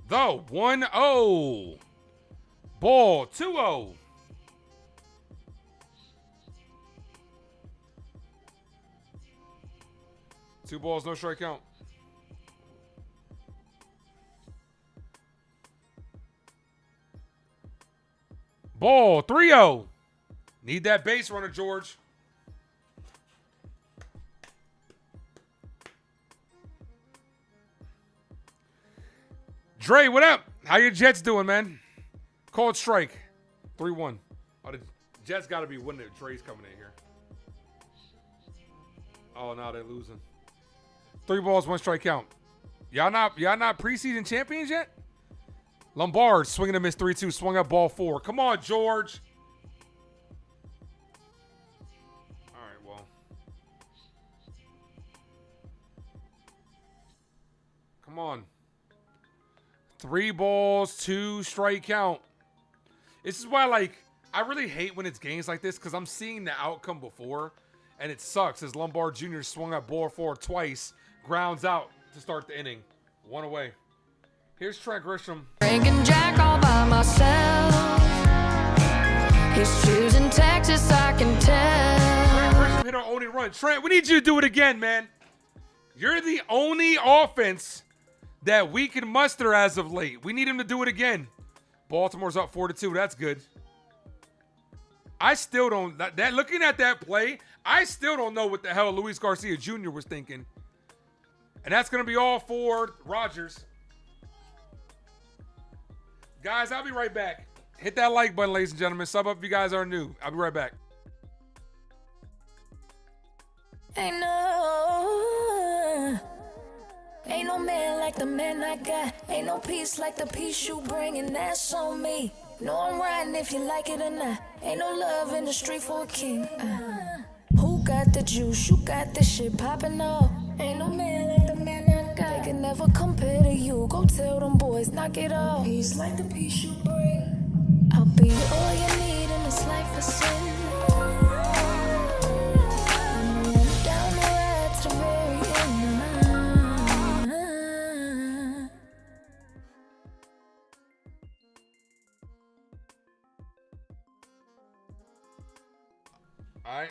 Though 1-0. Ball 2-0. Two balls, no strike count. Ball 3-0. Need that base runner, George. Dre, what up? How your Jets doing, man? Called strike. 3-1. Oh, the Jets got to be winning if Dre's coming in here. Oh, now they're losing. 3 balls, 1 strike count. Y'all not preseason champions yet? Lombard swinging a miss 3-2, swung up ball 4. Come on, George. All right, well. Come on. 3 balls, 2 strike count. This is why, like, I really hate when it's games like this because I'm seeing the outcome before, and it sucks as Lombard Jr. swung up ball 4 twice, grounds out to start the inning. 1 away. Here's Trent Grisham. Drinking Jack all by myself. He's choosing Texas, I can tell. Trent Grisham hit our only run. Trent, we need you to do it again, man. You're the only offense that we can muster as of late. We need him to do it again. Baltimore's up 4-2. That's good. I still don't. Looking at that play, I still don't know what the hell Luis Garcia Jr. was thinking. And that's going to be all for Rogers. Guys, I'll be right back. Hit that like button, ladies and gentlemen. Sub up if you guys are new. I'll be right back. Ain't no man like the man I got. Ain't no peace like the peace you bring, and that's on me. No, I'm riding if you like it or not. Ain't no love in the street for a king. Who got the juice? You got the shit popping off. Ain't no man like the man I got. They can never compare to you. Go tell them boys, knock it off. Peace like the peace you bring. I'll be all you need in this life of sin. Down the ride to the very end. All right.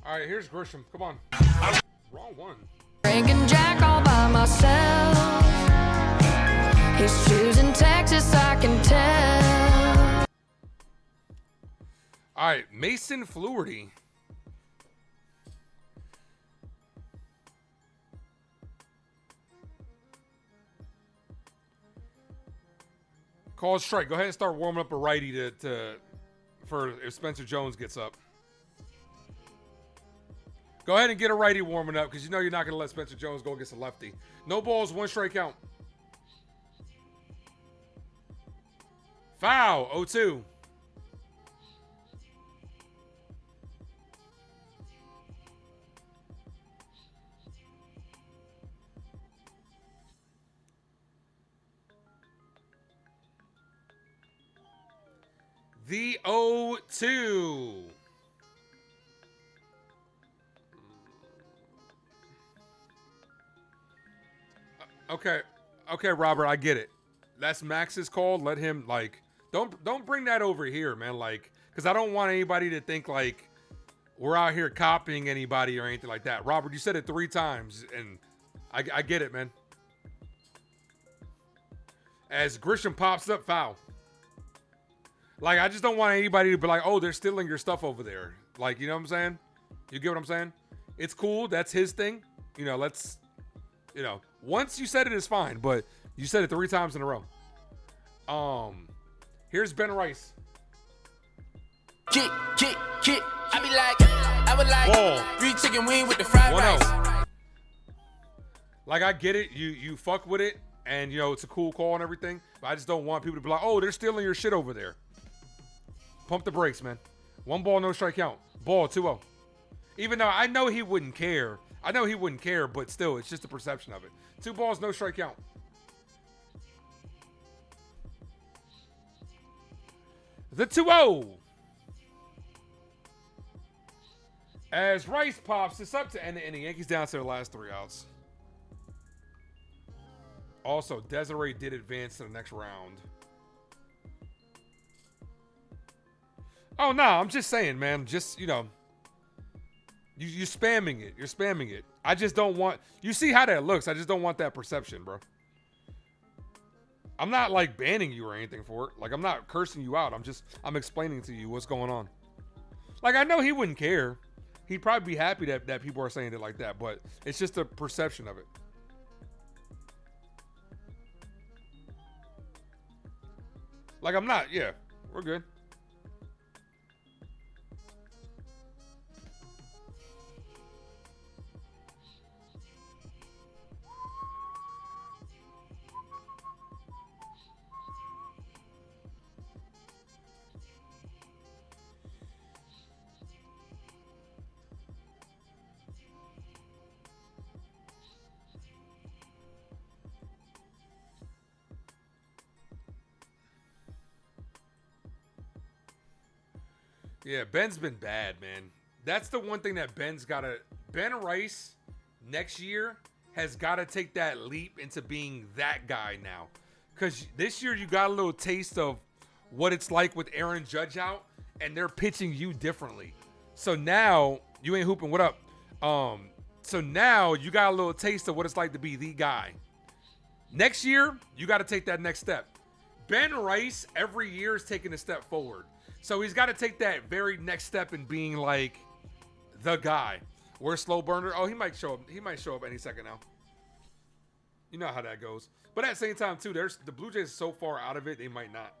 All right, here's Grisham. Come on. Wrong one. Drinking Jack all by myself. He's choosing Texas, I can tell. All right, Mason Fluharty. Call strike. Go ahead and start warming up a righty for if Spencer Jones gets up. Go ahead and get a righty warming up because you know you're not going to let Spencer Jones go against a lefty. No balls, 1 strike count. Foul, 0-2. The 0-2. Okay, Robert, I get it. That's Max's call. Let him, like, don't bring that over here, man. Like, because I don't want anybody to think like we're out here copying anybody or anything like that. Robert, you said it 3 times, and I get it, man. As Grisham pops up, foul. Like, I just don't want anybody to be like, oh, they're stealing your stuff over there. Like, you know what I'm saying? You get what I'm saying? It's cool. That's his thing. You know, let's, you know, once you said it, it's fine. But you said it 3 times in a row. Here's Ben Rice. Kick. I be like, I would like Ball. 3 chicken wing with the fried 1-0. rice. Like, I get it. You fuck with it. And, you know, it's a cool call and everything. But I just don't want people to be like, oh, they're stealing your shit over there. Pump the brakes, man. 1 ball, no strike count. Ball, 2-0. Even though I know he wouldn't care. But still, it's just the perception of it. 2 balls, no strike count. The 2-0. As Rice pops this up to end the inning. Yankees down to their last 3 outs. Also, Desiree did advance to the next round. Oh, no, I'm just saying, man. Just, you know, you're spamming it. You're spamming it. I just don't want... You see how that looks. I just don't want that perception, bro. I'm not, like, banning you or anything for it. Like, I'm not cursing you out. I'm explaining to you what's going on. Like, I know he wouldn't care. He'd probably be happy that people are saying it like that, but it's just a perception of it. Like, I'm not... Yeah, we're good. Yeah, Ben's been bad, man. That's the one thing that Ben Rice next year has got to take that leap into being that guy now. Because this year you got a little taste of what it's like with Aaron Judge out, and they're pitching you differently. So now, you ain't hooping, what up? So now you got a little taste of what it's like to be the guy. Next year, you got to take that next step. Ben Rice every year is taking a step forward. So he's got to take that very next step in being like the guy. Where's Slow Burner? Oh, he might show up. He might show up any second now. You know how that goes. But at the same time, too, the Blue Jays are so far out of it, they might not.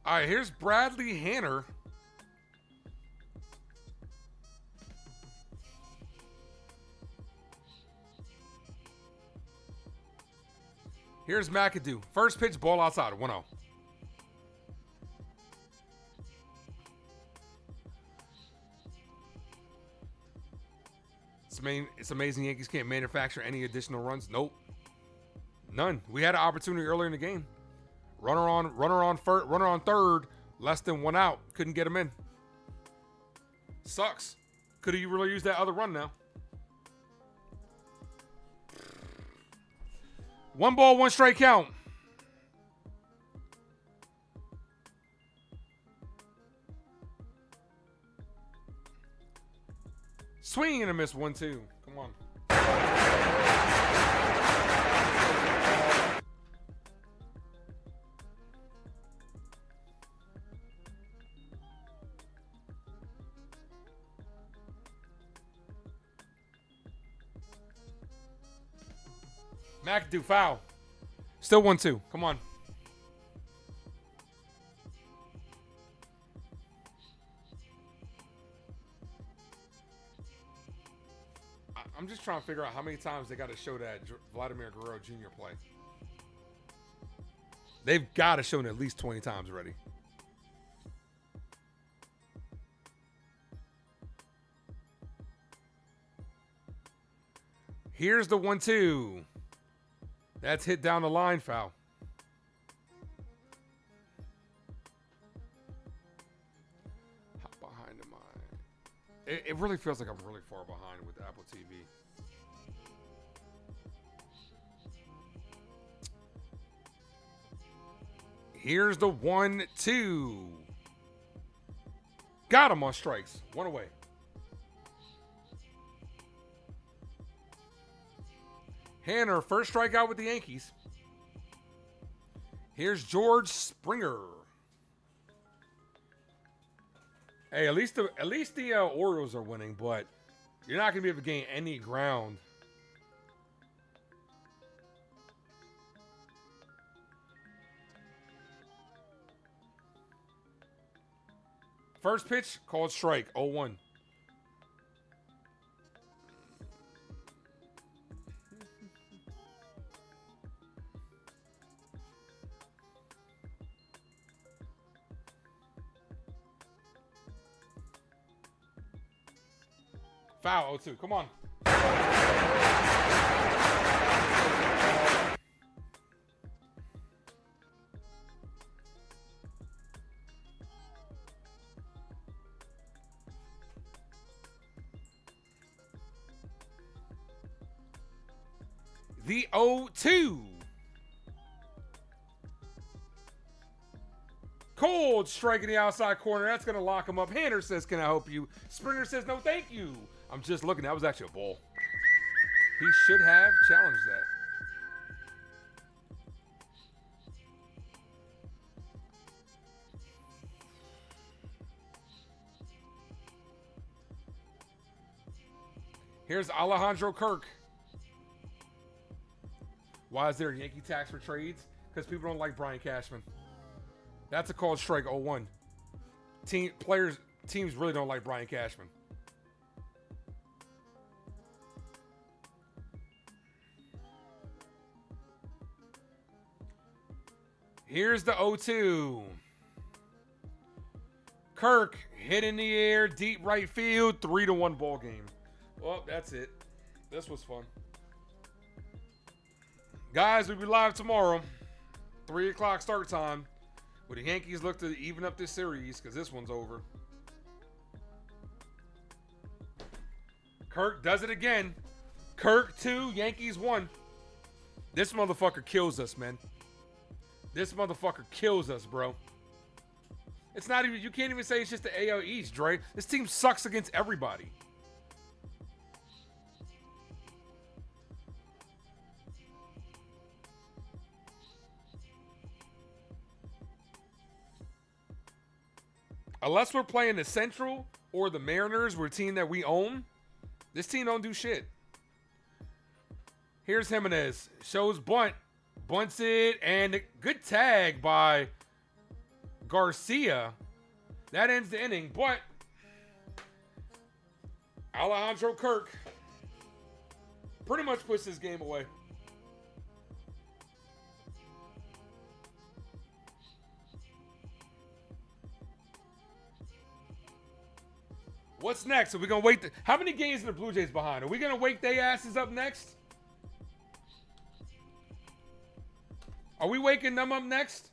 All right, here's Bradley Hanner. Here's McAdoo. First pitch, ball outside, 1-0. It's amazing Yankees can't manufacture any additional runs. Nope. None. We had an opportunity earlier in the game. Runner on third, less than 1 out. Couldn't get him in. Sucks. Could have really used that other run now. 1 ball, 1 strike count. Swing and a miss, 1-2. Come on. McAdoo foul. Still 1-2. Come on. I'm just trying to figure out how many times they got to show that Vladimir Guerrero Jr. play. They've got to show it at least 20 times already. Here's the 1-2. That's hit down the line, foul. How behind am I? It really feels like I'm really far behind with Apple TV. Here's the 1-2. Got him on strikes. One away. Hanner, first strikeout with the Yankees. Here's George Springer. Hey, at least the Orioles are winning, but you're not going to be able to gain any ground. First pitch, called strike, 0-1. Foul, 0-2. Come on. The 0-2. Cold strike in the outside corner. That's going to lock him up. Hanner says, "Can I help you?" Springer says, "No, thank you." I'm just looking. That was actually a ball. He should have challenged that. Here's Alejandro Kirk. Why is there a Yankee tax for trades? Because people don't like Brian Cashman. That's a called strike, 0-1. Teams really don't like Brian Cashman. Here's the 0-2. Kirk hit in the air, deep right field, 3-1 ball game. Well, that's it. This was fun. Guys, we'll be live tomorrow, 3 o'clock start time, where the Yankees look to even up this series because this one's over. Kirk does it again. Kirk 2, Yankees 1. This motherfucker kills us, man. This motherfucker kills us, bro. It's not even, you can't even say it's just the AL East, Dre. This team sucks against everybody. Unless we're playing the Central or the Mariners, we're a team that we own, this team don't do shit. Here's Jimenez. Shows bunt. Bunts it, and a good tag by Garcia. That ends the inning, but Alejandro Kirk pretty much puts this game away. What's next? Are we going to wait? How many games are the Blue Jays behind? Are we going to wake their asses up next? Are we waking them up next?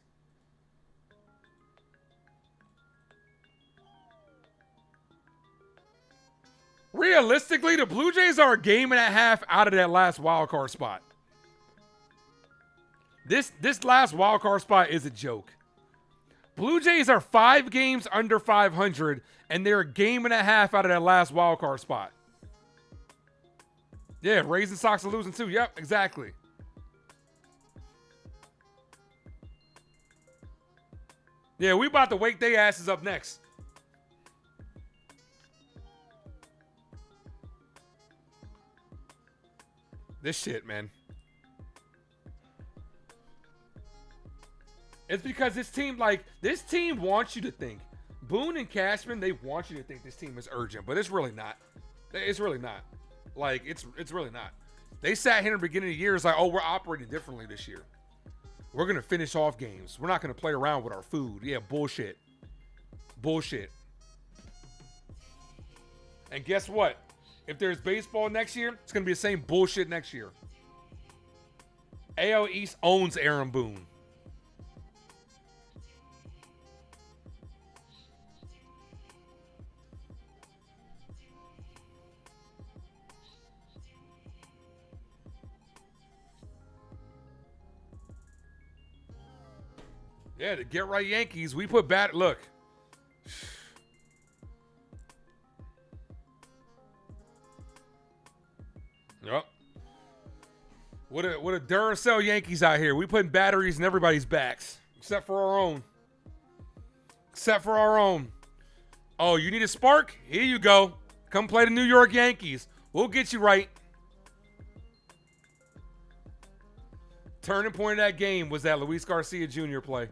Realistically, the Blue Jays are a game and a half out of that last wild card spot. This last wild card spot is a joke. Blue Jays are 5 games under 500, and they're a game and a half out of that last wild card spot. Yeah, Rays and Sox are losing too. Yep, exactly. Yeah, we about to wake their asses up next. This shit, man. It's because this team wants you to think. Boone and Cashman, they want you to think this team is urgent, but it's really not. It's really not. Like, it's really not. They sat here in the beginning of the year, it's like, oh, we're operating differently this year. We're going to finish off games. We're not going to play around with our food. Yeah, bullshit. Bullshit. And guess what? If there's baseball next year, it's going to be the same bullshit next year. AL East owns Aaron Boone. Yeah, the get right Yankees. We put bat. Look. Yep. What a Duracell Yankees out here. We putting batteries in everybody's backs. Except for our own. Except for our own. Oh, you need a spark? Here you go. Come play the New York Yankees. We'll get you right. Turning point of that game was that Luis Garcia Jr. play.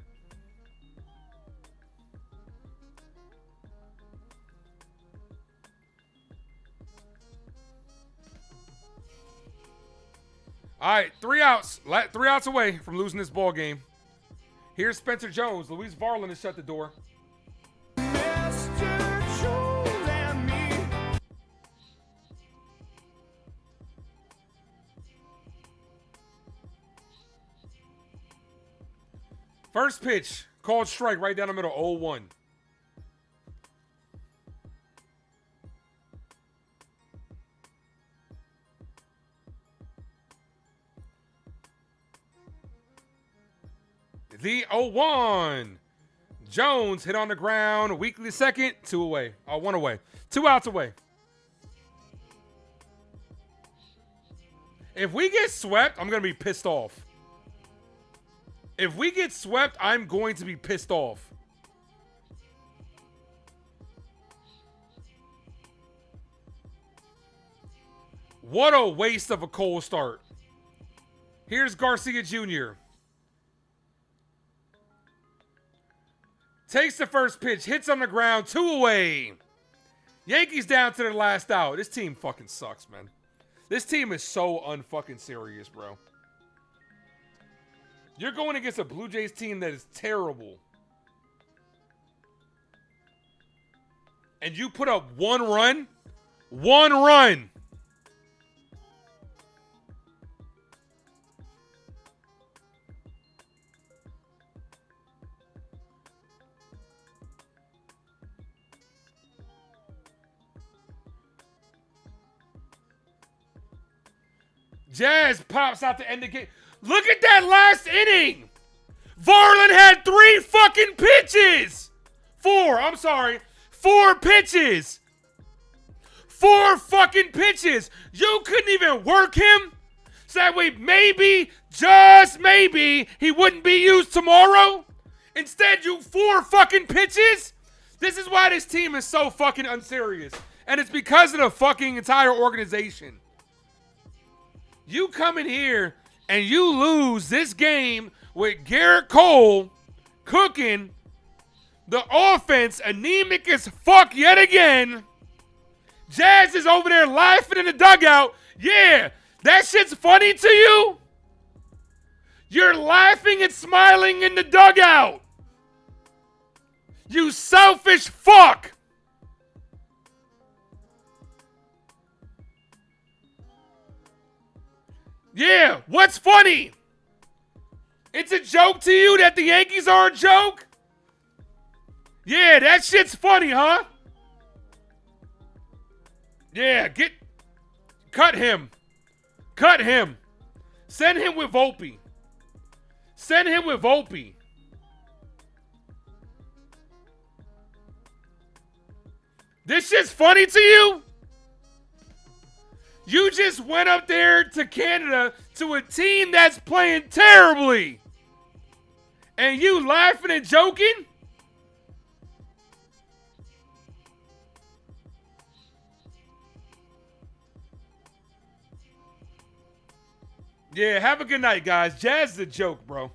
All right, 3 outs. 3 outs away from losing this ball game. Here's Spencer Jones. Luis Varlin has shut the door. First pitch, called strike right down the middle, 0-1. The 0-1. Jones hit on the ground. Weekly second. 2 away. 1 away. 2 outs away. If we get swept, I'm going to be pissed off. If we get swept, I'm going to be pissed off. What a waste of a cold start. Here's Garcia Jr. Takes the first pitch, hits on the ground, 2 away. Yankees down to their last out. This team fucking sucks, man. This team is so unfucking serious, bro. You're going against a Blue Jays team that is terrible. And you put up 1 run? 1 run. Jazz pops out to end the game. Look at that last inning. Varlin had 3 fucking pitches. 4, I'm sorry. 4 pitches. 4 fucking pitches. You couldn't even work him? So that way maybe, just maybe, he wouldn't be used tomorrow? Instead, you 4 fucking pitches? This is why this team is so fucking unserious. And it's because of the fucking entire organization. You come in here and you lose this game with Garrett Cole cooking, the offense anemic as fuck yet again. Jazz is over there laughing in the dugout. Yeah, that shit's funny to you? You're laughing and smiling in the dugout. You selfish fuck. Yeah, what's funny? It's a joke to you that the Yankees are a joke? Yeah, that shit's funny, huh? Yeah, cut him. Cut him. Send him with Volpe. Send him with Volpe. This shit's funny to you? You just went up there to Canada to a team that's playing terribly. And you laughing and joking? Yeah, have a good night, guys. Jazz is a joke, bro.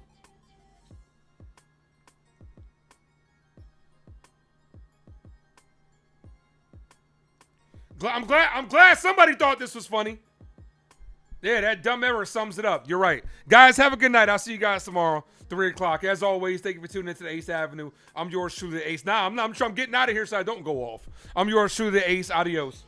I'm glad somebody thought this was funny. Yeah, that dumb error sums it up. You're right. Guys, have a good night. I'll see you guys tomorrow, 3 o'clock. As always, thank you for tuning into the Ace Avenue. I'm yours truly, the Ace. Nah, I'm getting out of here so I don't go off. I'm yours truly, the Ace. Adios.